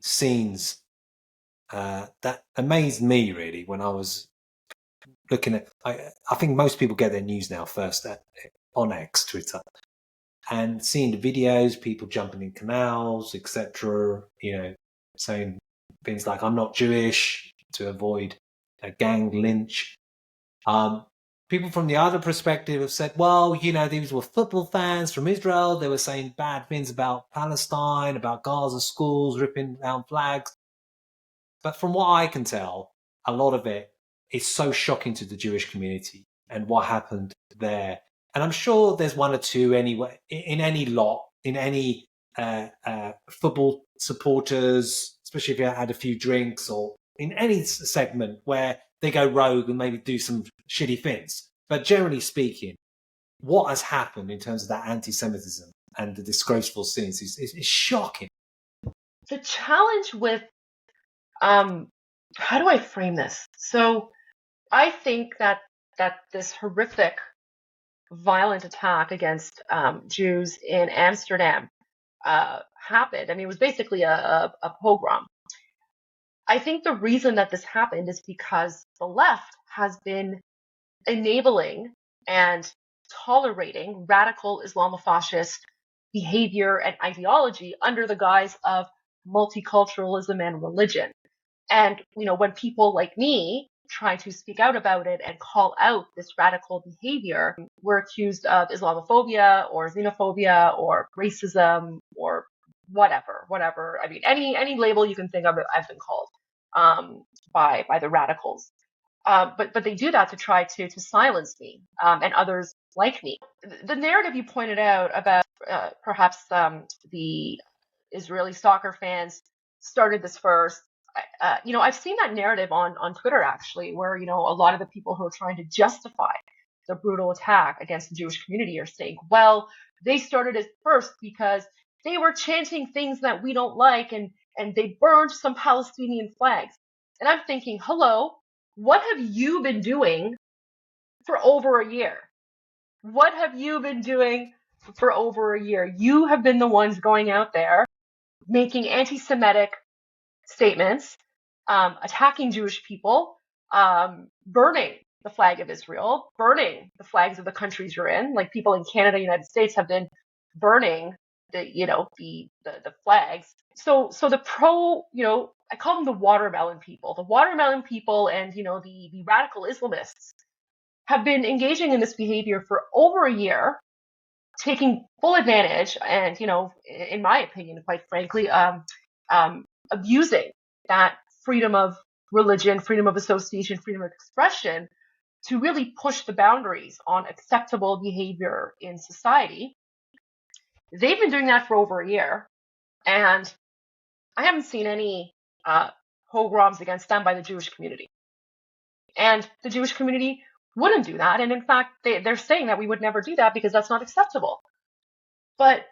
scenes that amazed me, really, when I was looking at... I think most people get their news now first on X, Twitter. And seeing the videos, people jumping in canals, etc., saying things like, I'm not Jewish, to avoid a gang lynch. People from the other perspective have said, well, these were football fans from Israel. They were saying bad things about Palestine, about Gaza schools, ripping down flags. But from what I can tell, a lot of it is so shocking to the Jewish community and what happened there. And I'm sure there's one or two anyway, in any lot, in any football supporters, especially if you had a few drinks, or in any segment where they go rogue and maybe do some shitty things. But generally speaking, what has happened in terms of that anti-Semitism and the disgraceful scenes is shocking. The challenge with, how do I frame this? So I think that this horrific, violent attack against Jews in Amsterdam happened. I mean, it was basically a pogrom. I think the reason that this happened is because the left has been enabling and tolerating radical Islamofascist behavior and ideology under the guise of multiculturalism and religion. And, when people like me try to speak out about it and call out this radical behavior were accused of Islamophobia or xenophobia or racism or whatever. I mean, any label you can think of, I've been called by the radicals. But they do that to try to silence me and others like me. The narrative you pointed out about perhaps the Israeli soccer fans started this first. I've seen that narrative on Twitter actually, where a lot of the people who are trying to justify the brutal attack against the Jewish community are saying, well, they started it first because they were chanting things that we don't like and they burned some Palestinian flags. And I'm thinking, hello, what have you been doing for over a year? What have you been doing for over a year? You have been the ones going out there making anti-Semitic statements, attacking Jewish people, burning the flag of Israel, burning the flags of the countries you're in. Like people in Canada, United States have been burning the flags. So the I call them the watermelon people. The watermelon people and the radical Islamists have been engaging in this behavior for over a year, taking full advantage and in my opinion, quite frankly, abusing that freedom of religion, freedom of association, freedom of expression to really push the boundaries on acceptable behavior in society. They've been doing that for over a year, and I haven't seen any pogroms against them by the Jewish community. And the Jewish community wouldn't do that, and in fact, they're saying that we would never do that because that's not acceptable. But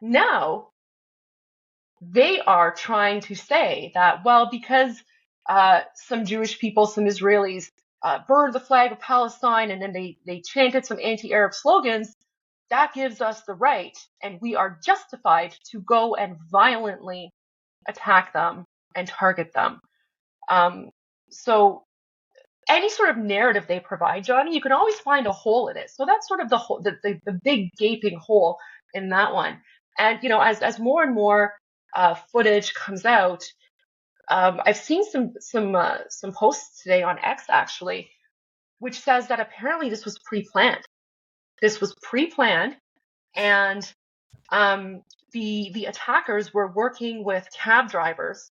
now they are trying to say that, well, because some Jewish people, some Israelis burned the flag of Palestine and then they chanted some anti-Arab slogans, that gives us the right and we are justified to go and violently attack them and target them. So any sort of narrative they provide, Johnny, you can always find a hole in it. So that's sort of the big gaping hole in that one. And as more and more footage comes out, I've seen some posts today on X actually, which says that apparently this was pre-planned. This was pre-planned, and the attackers were working with cab drivers,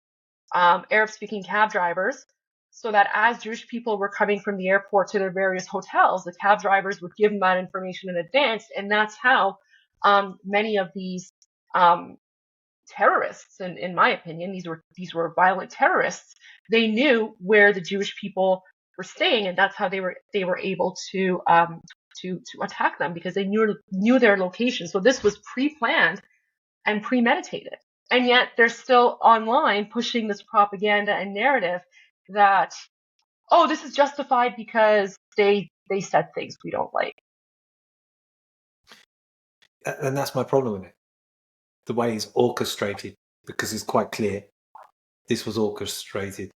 Arab-speaking cab drivers, so that as Jewish people were coming from the airport to their various hotels, the cab drivers would give them that information in advance, and that's how many of these terrorists, in my opinion, these were violent terrorists. They knew where the Jewish people were staying, and that's how they were able to attack them, because they knew their location. So this was pre-planned and premeditated, and yet they're still online pushing this propaganda and narrative that, oh, this is justified because they said things we don't like. And that's my problem with it. The way it's orchestrated, because it's quite clear this was orchestrated.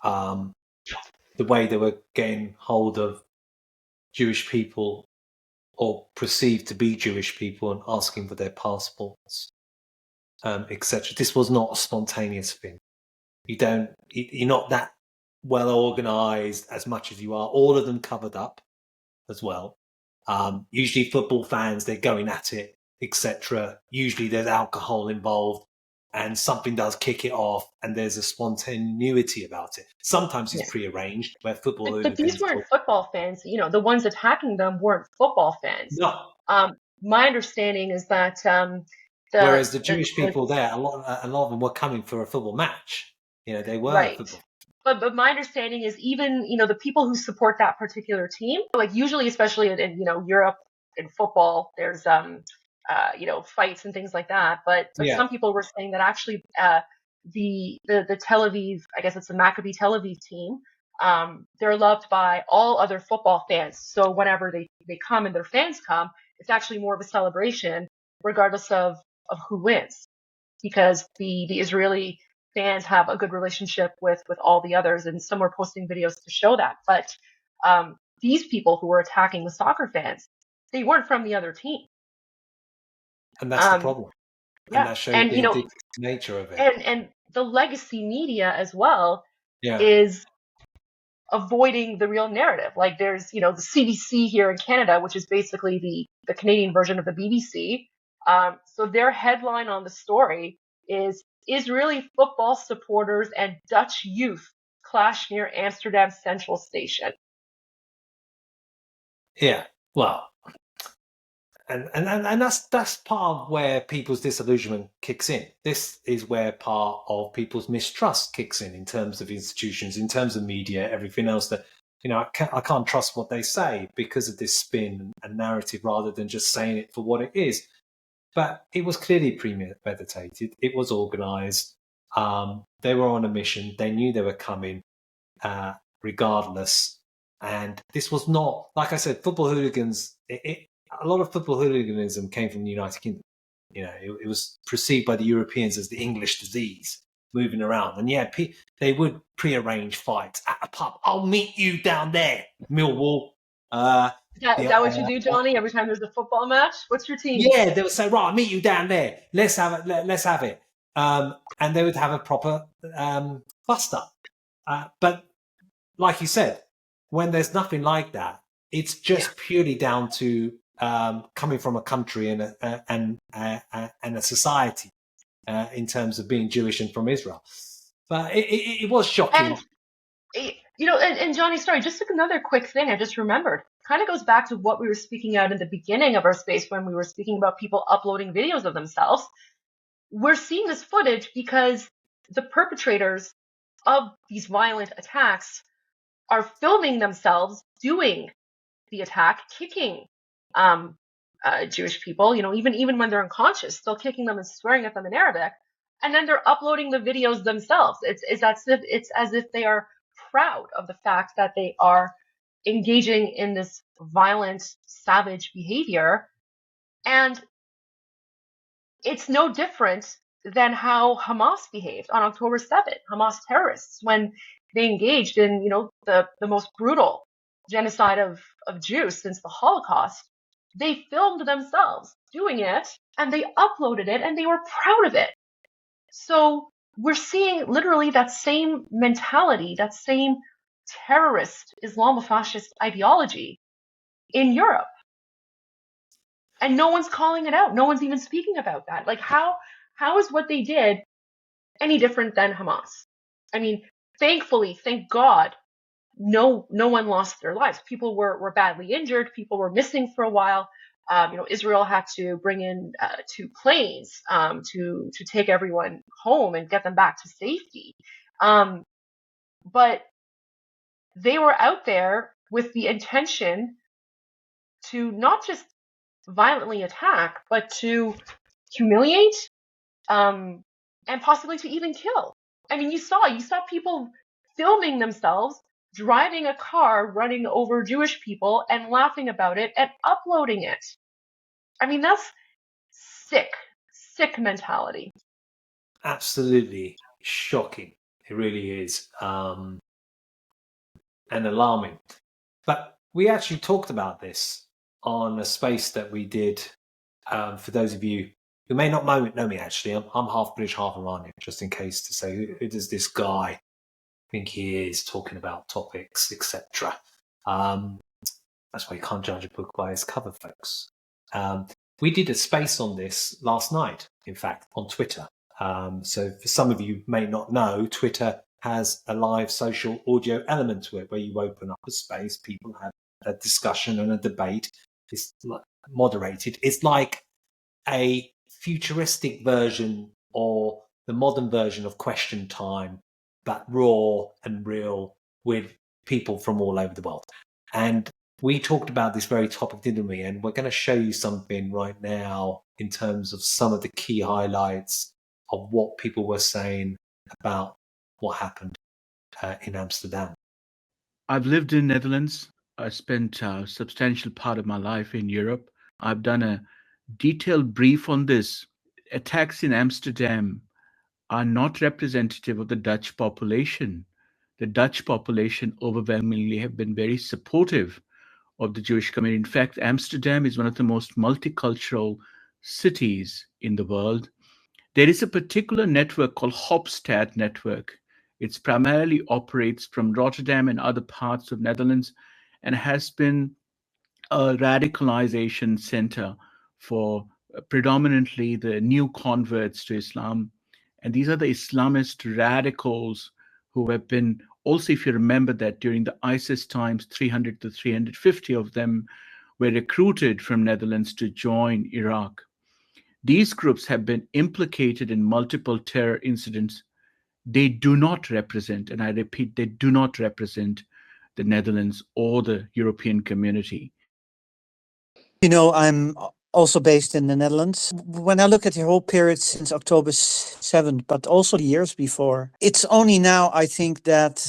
The way they were getting hold of Jewish people or perceived to be Jewish people and asking for their passports, etc. This was not a spontaneous thing. You're not that well organized as much as you are. All of them covered up as well. Usually football fans, they're going at it, etc. Usually there's alcohol involved and something does kick it off and there's a spontaneity about it. Sometimes it's prearranged where football... But these weren't football fans. The ones attacking them weren't football fans. No. My understanding is that... whereas the Jewish people there, a lot of them were coming for a football match. They were right. Football. But my understanding is even, the people who support that particular team, like usually, especially in Europe, in football, there's, fights and things like that. But some people were saying that actually the Tel Aviv, I guess it's the Maccabi Tel Aviv team, they're loved by all other football fans. So whenever they come and their fans come, it's actually more of a celebration regardless of who wins, because the Israeli fans have a good relationship with all the others, and some were posting videos to show that. But these people who were attacking the soccer fans, they weren't from the other team. And that's the problem. Yeah. And that shows the addictive nature of it. And the legacy media as well is avoiding the real narrative. Like there's, the CBC here in Canada, which is basically the Canadian version of the BBC. So their headline on the story is Israeli football supporters and Dutch youth clash near Amsterdam Central Station. Yeah, well, and that's part of where people's disillusionment kicks in. This is where part of people's mistrust kicks in terms of institutions, in terms of media, everything else that, I can't trust what they say because of this spin and narrative rather than just saying it for what it is. But it was clearly premeditated. It was organized. They were on a mission. They knew they were coming regardless. And this was not, like I said, football hooligans. A lot of football hooliganism came from the United Kingdom. It was perceived by the Europeans as the English disease moving around. And yeah, they would prearrange fights at a pub. I'll meet you down there, Millwall. Is that what you do, Johnny? Every time there's a football match, what's your team? Yeah, they would say, "Right, I'll meet you down there. Let's have it. Let's have it." And they would have a proper cluster. But like you said, when there's nothing like that, it's just purely down to coming from a country and a society in terms of being Jewish and from Israel. But it was shocking. And Johnny, sorry, just another quick thing I just remembered. Kind of goes back to what we were speaking out in the beginning of our space when we were speaking about people uploading videos of themselves. We're seeing this footage because the perpetrators of these violent attacks are filming themselves doing the attack, kicking Jewish people, even when they're unconscious, still kicking them and swearing at them in Arabic. And then they're uploading the videos themselves. It's as if they are proud of the fact that they are engaging in this violent, savage behavior. And it's no different than how Hamas behaved on October 7th, Hamas terrorists, when they engaged in, the most brutal genocide of Jews since the Holocaust. They filmed themselves doing it and they uploaded it and they were proud of it. So we're seeing literally that same mentality, that same terrorist Islamofascist ideology in Europe. And no one's calling it out. No one's even speaking about that. Like how is what they did any different than Hamas? I mean, thankfully, thank God, no one lost their lives. People were badly injured. People were missing for a while. Israel had to bring in 2 planes to take everyone home and get them back to safety. But they were out there with the intention to not just violently attack, but to humiliate and possibly to even kill. I mean, you saw people filming themselves driving a car running over Jewish people and laughing about it and uploading it. I mean, that's sick mentality. Absolutely shocking. It really is. And alarming. But we actually talked about this on a space that we did. For those of you who may not know me, actually, I'm half British, half Iranian, just in case to say, who does this guy think he is, talking about topics, etc. That's why you can't judge a book by its cover, folks. We did a space on this last night, in fact, on Twitter. So for some of you may not know, Twitter has a live social audio element to it where you open up a space, people have a discussion and a debate. It's moderated. It's like a futuristic version or the modern version of Question Time, but raw and real with people from all over the world. And we talked about this very topic, didn't we? And we're going to show you something right now in terms of some of the key highlights of what people were saying about what happened in Amsterdam. I've lived in Netherlands. I spent a substantial part of my life in Europe. I've done a detailed brief on this. Attacks in Amsterdam are not representative of the Dutch population. The Dutch population overwhelmingly have been very supportive of the Jewish community. In fact, Amsterdam is one of the most multicultural cities in the world. There is a particular network called Hofstad Network. It primarily operates from Rotterdam and other parts of Netherlands and has been a radicalization center for predominantly the new converts to Islam. And these are the Islamist radicals who have been, also, if you remember that during the ISIS times, 300 to 350 of them were recruited from Netherlands to join Iraq. These groups have been implicated in multiple terror incidents. They do not represent, and I repeat, they do not represent the Netherlands or the European community. You know, I'm also based in the Netherlands. When I look at the whole period since October 7th, but also years before, it's only now, I think, that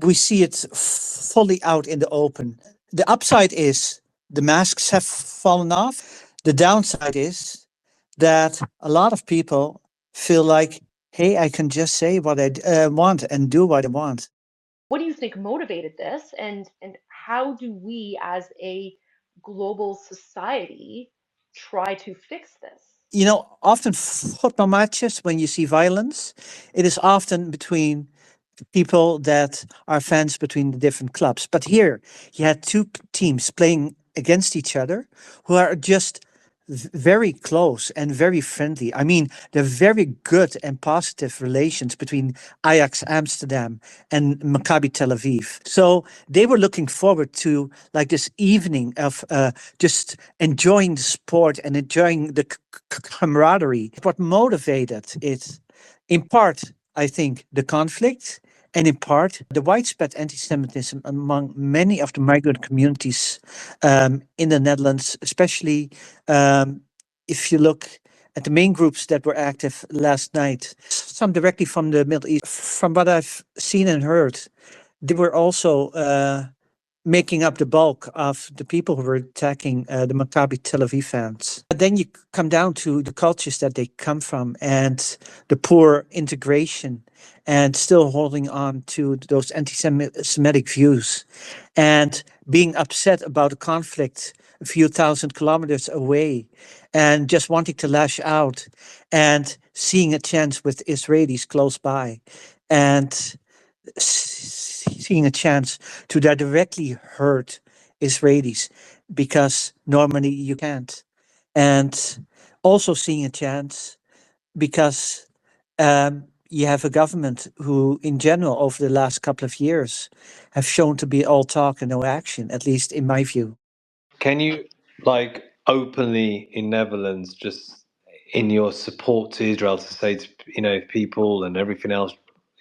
we see it fully out in the open. The upside is the masks have fallen off. The downside is that a lot of people feel like, hey, I can just say what I want and do what I want. What do you think motivated this, and how do we as a global society try to fix this? You know, often football matches, when you see violence, it is often between people that are fans between the different clubs. But here, you had two teams playing against each other who are just very close and very friendly. I mean, there are very good and positive relations between Ajax Amsterdam and Maccabi Tel Aviv. So they were looking forward to like this evening of just enjoying the sport and enjoying the camaraderie. What motivated it, in part, I think, the conflict, and in part, the widespread anti-Semitism among many of the migrant communities in the Netherlands, especially if you look at the main groups that were active last night, some directly from the Middle East. From what I've seen and heard, they were also making up the bulk of the people who were attacking the Maccabi Tel Aviv fans. But then you come down to the cultures that they come from and the poor integration and still holding on to those anti-Semitic views and being upset about a conflict a few thousand kilometers away and just wanting to lash out and seeing a chance with Israelis close by and seeing a chance to directly hurt Israelis because normally you can't. And also seeing a chance because you have a government who, in general, over the last couple of years, have shown to be all talk and no action, at least in my view. Can you, like, openly in Netherlands, just in your support to Israel, to say to, you know, people and everything else,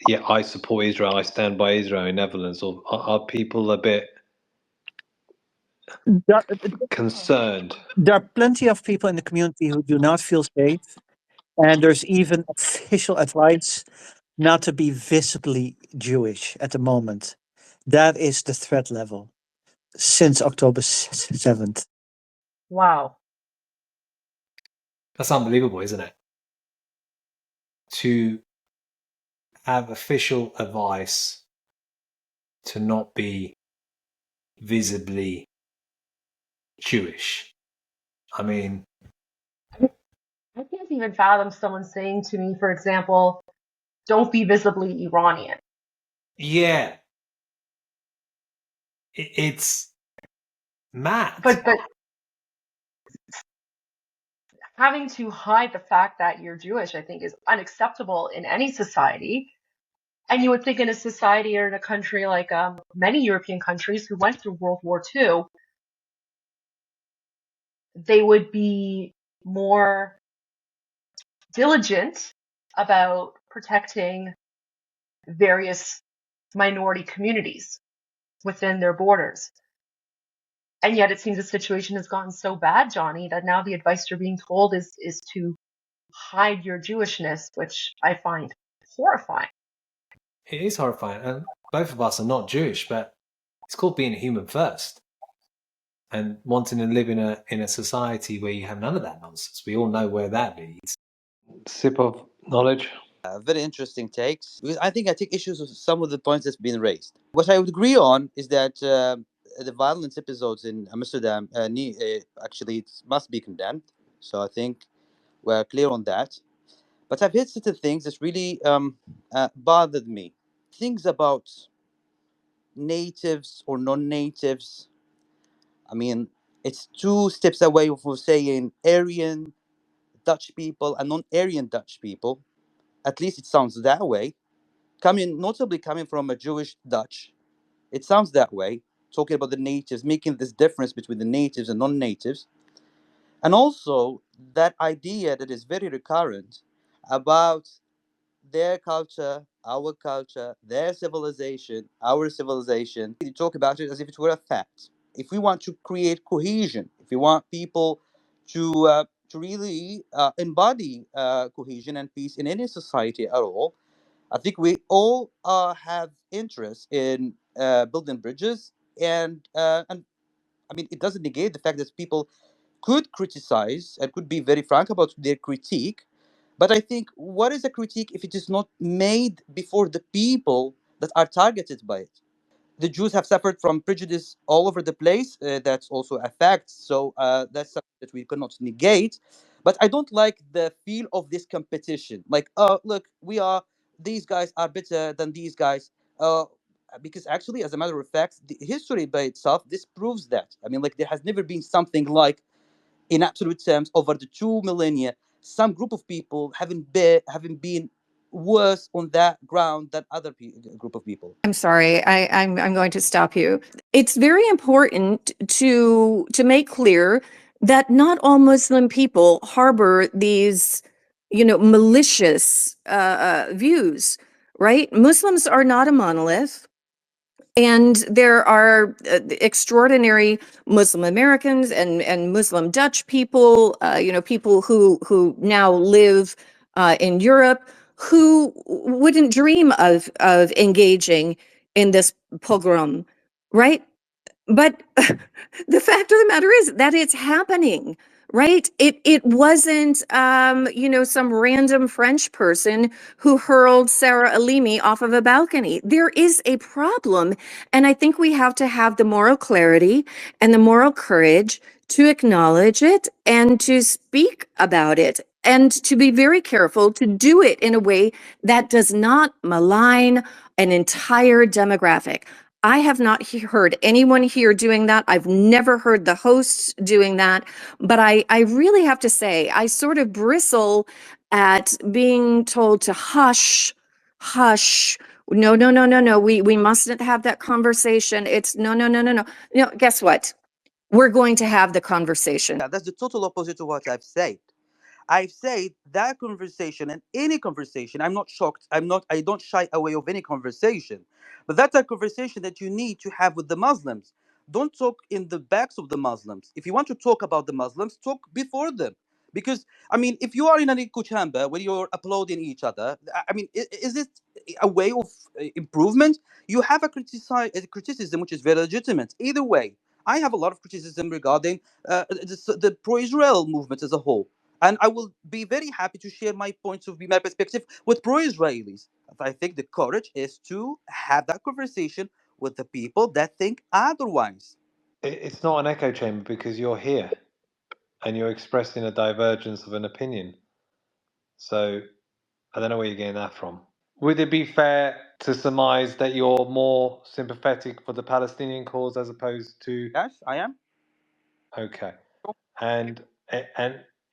yeah, I support Israel, I stand by Israel in Netherlands, or are people a bit concerned? There are plenty of people in the community who do not feel safe. And there's even official advice not to be visibly Jewish at the moment. That is the threat level since October 7th. Wow. That's unbelievable, isn't it? To have official advice to not be visibly Jewish. I mean, I can't even fathom someone saying to me, for example, don't be visibly Iranian. yeah, it's mad. But having to hide the fact that you're Jewish, I think, is unacceptable in any society. And you would think in a society or in a country like many European countries who went through World War II, they would be more diligent about protecting various minority communities within their borders. And yet it seems the situation has gotten so bad, Johnny, that now the advice you're being told is to hide your Jewishness, which I find horrifying. It is horrifying. And both of us are not Jewish, but it's called being a human first. And wanting to live in a society where you have none of that nonsense. We all know where that leads. Sip of knowledge. Very interesting takes, because I think I take issues with some of the points that's been raised. What I would agree on is that the violence episodes in Amsterdam actually it must be condemned. So I think we're clear on that. But I've heard certain things that really bothered me. things about natives or non-natives, I mean, it's two steps away from saying Aryan Dutch people and non-Aryan Dutch people. At least it sounds that way. Notably coming from a Jewish Dutch, it sounds that way. Talking about the natives, making this difference between the natives and non-natives, and also that idea that is very recurrent about their culture, their civilization, our civilization. You talk about it as if it were a fact. If we want to create cohesion, if we want people to really embody cohesion and peace in any society at all, I think we all have interest in building bridges, and I mean, it doesn't negate the fact that people could criticize and could be very frank about their critique. But I think, what is a critique if it is not made before the people that are targeted by it? The Jews have suffered from prejudice all over the place. That's also a fact. So that's something that we cannot negate. But I don't like the feel of this competition. Like, oh, look, these guys are better than these guys. Because actually, as a matter of fact, the history by itself, this proves that. I mean, like, there has never been something like, in absolute terms, over the 2 millennia, some group of people having been worse on that ground than other group of people. I'm sorry, I'm going to stop you. It's very important to make clear that not all Muslim people harbor these, malicious views, right? Muslims are not a monolith. And there are extraordinary Muslim Americans and Muslim Dutch people, people who now live in Europe, who wouldn't dream of engaging in this pogrom, right? But the fact of the matter is that it's happening, right? It wasn't, some random French person who hurled Sarah Alimi off of a balcony. There is a problem. And I think we have to have the moral clarity and the moral courage to acknowledge it and to speak about it, and to be very careful to do it in a way that does not malign an entire demographic. I have not heard anyone here doing that. I've never heard the hosts doing that. But I really have to say, I sort of bristle at being told to hush. No. We mustn't have that conversation. It's no. Guess what? We're going to have the conversation. Yeah, that's the total opposite of what I've said. I've said that conversation, and any conversation, I'm not shocked. I don't shy away of any conversation. But that's a conversation that you need to have with the Muslims. Don't talk in the backs of the Muslims. If you want to talk about the Muslims, talk before them. Because, I mean, if you are in an echo chamber where you're applauding each other, I mean, is it a way of improvement? You have a criticism which is very legitimate. Either way, I have a lot of criticism regarding the pro-Israel movement as a whole. And I will be very happy to share my points of view, my perspective with pro-Israelis. I think the courage is to have that conversation with the people that think otherwise. It's not an echo chamber because you're here and you're expressing a divergence of an opinion. So I don't know where you're getting that from. Would it be fair to surmise that you're more sympathetic for the Palestinian cause as opposed to... Yes, I am. Okay. And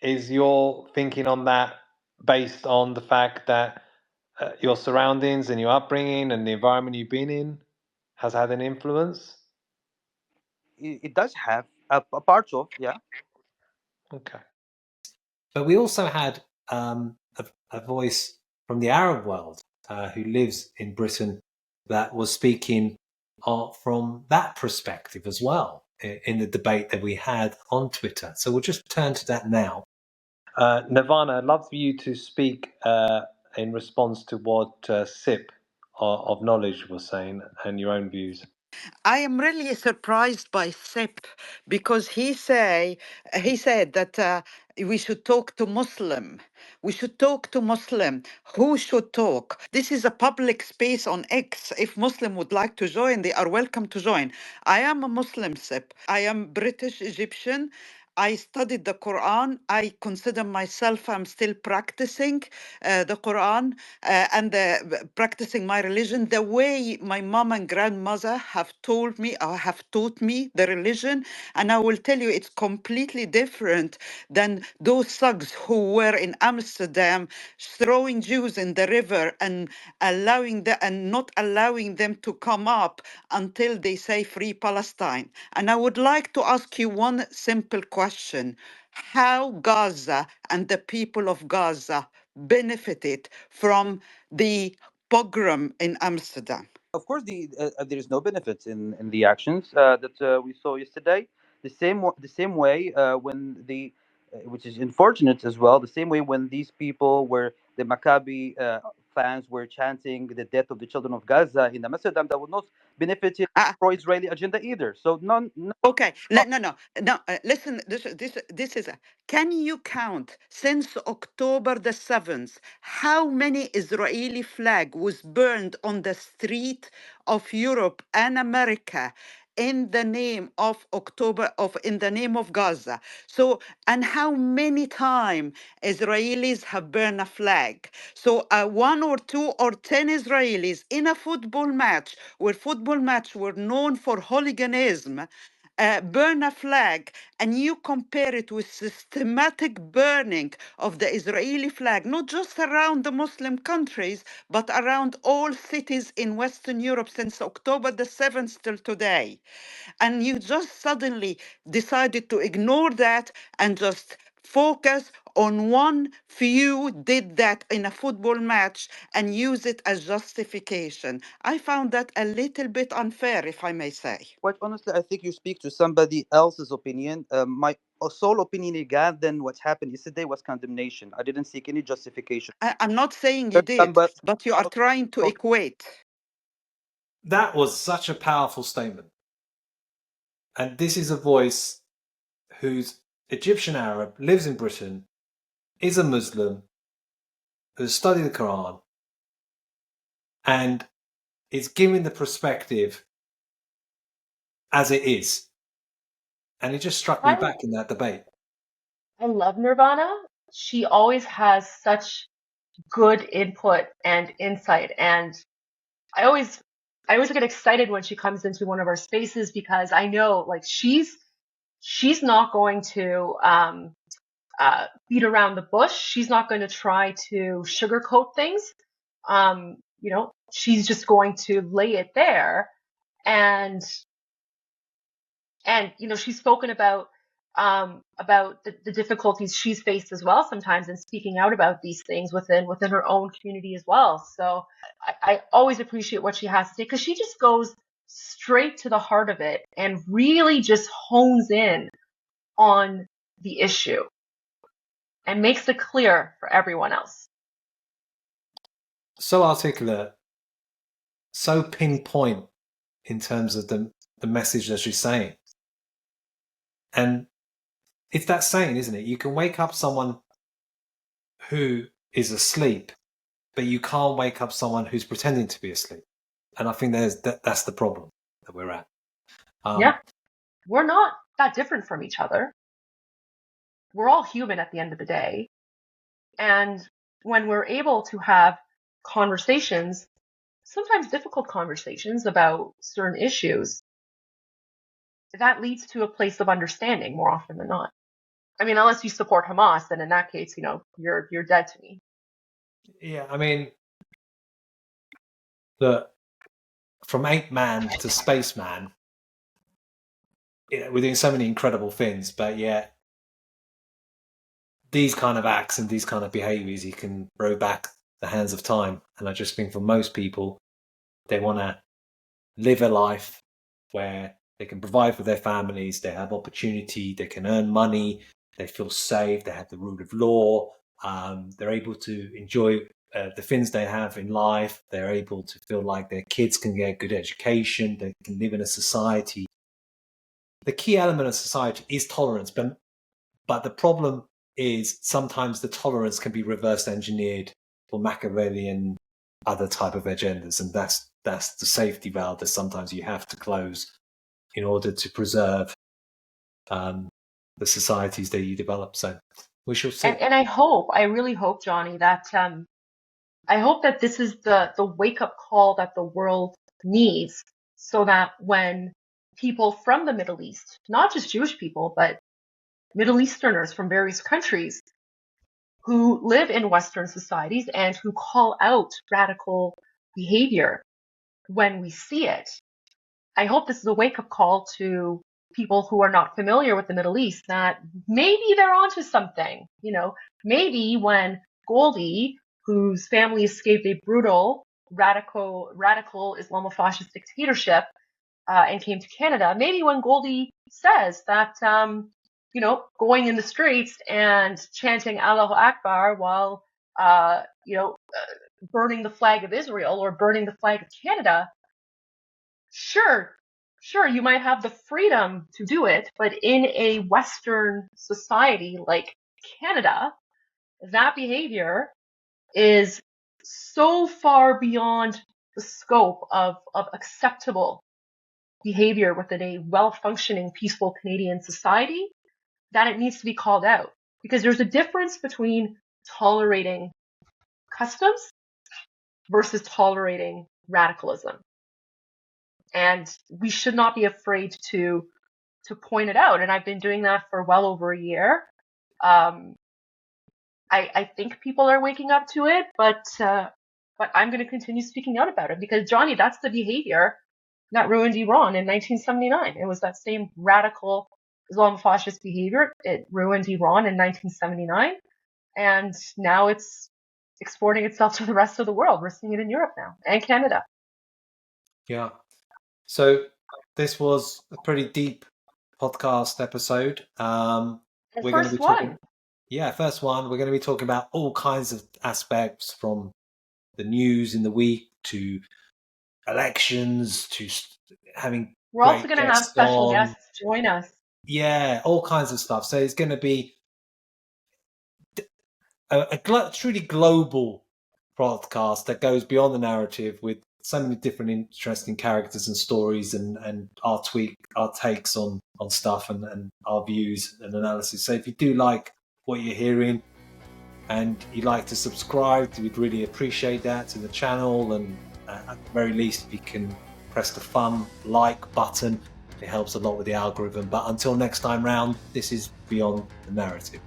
is your thinking on that based on the fact that your surroundings and your upbringing and the environment you've been in has had an influence? It does have a part of, yeah. Okay. But we also had a voice from the Arab world who lives in Britain that was speaking from that perspective as well in the debate that we had on Twitter. So we'll just turn to that now. Nirvana, I'd love for you to speak in response to what Sip of Knowledge was saying and your own views. I am really surprised by Sepp because he said that we should talk to Muslim. We should talk to Muslim. Who should talk? This is a public space on X. If Muslim would like to join, they are welcome to join. I am a Muslim, Sepp. I am British Egyptian. I studied the Quran. I consider myself, I'm still practicing the Quran and practicing my religion the way my mom and grandmother have told me or have taught me the religion. And I will tell you, it's completely different than those thugs who were in Amsterdam throwing Jews in the river and not allowing them to come up until they say free Palestine. And I would like to ask you one simple question. How Gaza and the people of Gaza benefited from the pogrom in Amsterdam? Of course, there is no benefit in the actions that we saw yesterday. The same way when which is unfortunate as well. The same way when these people were the Maccabi fans were chanting the death of the children of Gaza in Amsterdam, that would not benefit pro-Israeli agenda either. So none. Okay, no. Listen, this is. Can you count since October the 7th how many Israeli flag was burned on the street of Europe and America in the name of in the name of Gaza? So, and how many times Israelis have burned a flag? So, one or two or 10 Israelis in a football match, where football match were known for hooliganism, burn a flag, and you compare it with systematic burning of the Israeli flag, not just around the Muslim countries, but around all cities in Western Europe since October the 7th till today. And you just suddenly decided to ignore that and just focus on one few did that in a football match and use it as justification. I found that a little bit unfair, if I may say. Quite honestly, I think you speak to somebody else's opinion. My sole opinion regarding what happened yesterday was condemnation. I didn't seek any justification. I'm not saying you did, but you are trying to equate. That was such a powerful statement. And this is a voice who's Egyptian Arab, lives in Britain, is a Muslim, has studied the Quran, and is giving the perspective as it is. And it just struck me back in that debate. I love Nirvana. She always has such good input and insight, and I always get excited when she comes into one of our spaces because I know like she's not going to beat around the bush. She's not going to try to sugarcoat things. She's just going to lay it there, and she's spoken about the difficulties she's faced as well sometimes in speaking out about these things within her own community as well. So I always appreciate what she has to say because she just goes straight to the heart of it and really just hones in on the issue and makes it clear for everyone else. So articulate, so pinpoint in terms of the message that she's saying. And it's that saying, isn't it? You can wake up someone who is asleep, but you can't wake up someone who's pretending to be asleep. And I think that's the problem that we're at. Yeah, we're not that different from each other. We're all human at the end of the day. And when we're able to have conversations, sometimes difficult conversations about certain issues, that leads to a place of understanding more often than not. I mean, unless you support Hamas, then in that case, you're dead to me. Yeah, I mean, from ape man to spaceman, we're doing so many incredible things, but yet these kind of acts and these kind of behaviors, you can throw back the hands of time. And I just think for most people, they want to live a life where they can provide for their families, they have opportunity, they can earn money, they feel safe, they have the rule of law, they're able to enjoy the things they have in life, they're able to feel like their kids can get good education, they can live in a society. The key element of society is tolerance, but the problem is sometimes the tolerance can be reverse engineered for Machiavellian other type of agendas, and that's the safety valve that sometimes you have to close in order to preserve the societies that you develop. So we shall see. And I really hope, Johnny, that I hope that this is the wake-up call that the world needs, so that when people from the Middle East, not just Jewish people, but Middle Easterners from various countries who live in Western societies and who call out radical behavior when we see it, I hope this is a wake-up call to people who are not familiar with the Middle East, that maybe they're onto something. You know, maybe when Goldie, whose family escaped a brutal, radical Islamofascist dictatorship and came to Canada, maybe when Goldie says that, going in the streets and chanting Allahu Akbar while, burning the flag of Israel or burning the flag of Canada, sure, you might have the freedom to do it, but in a Western society like Canada, that behavior is so far beyond the scope of acceptable behavior within a well-functioning, peaceful Canadian society that it needs to be called out. Because there's a difference between tolerating customs versus tolerating radicalism. And we should not be afraid to point it out. And I've been doing that for well over a year. I think people are waking up to it, but I'm going to continue speaking out about it, because, Johnny, that's the behavior that ruined Iran in 1979. It was that same radical Islamofascist behavior. It ruined Iran in 1979, and now it's exporting itself to the rest of the world. We're seeing it in Europe now and Canada. Yeah. So this was a pretty deep podcast episode. We're going to be talking. Yeah, first one. We're going to be talking about all kinds of aspects, from the news in the week to elections to having. We're also going to have special guests join us. Yeah, all kinds of stuff. So it's going to be a truly global podcast that goes beyond the narrative, with so many different interesting characters and stories, and our takes on stuff, and our views and analysis. So if you do like what you're hearing and you'd like to subscribe, we'd really appreciate that to the channel. And at the very least, if you can press the fun like button, it helps a lot with the algorithm. But until next time round, this is Beyond the Narrative.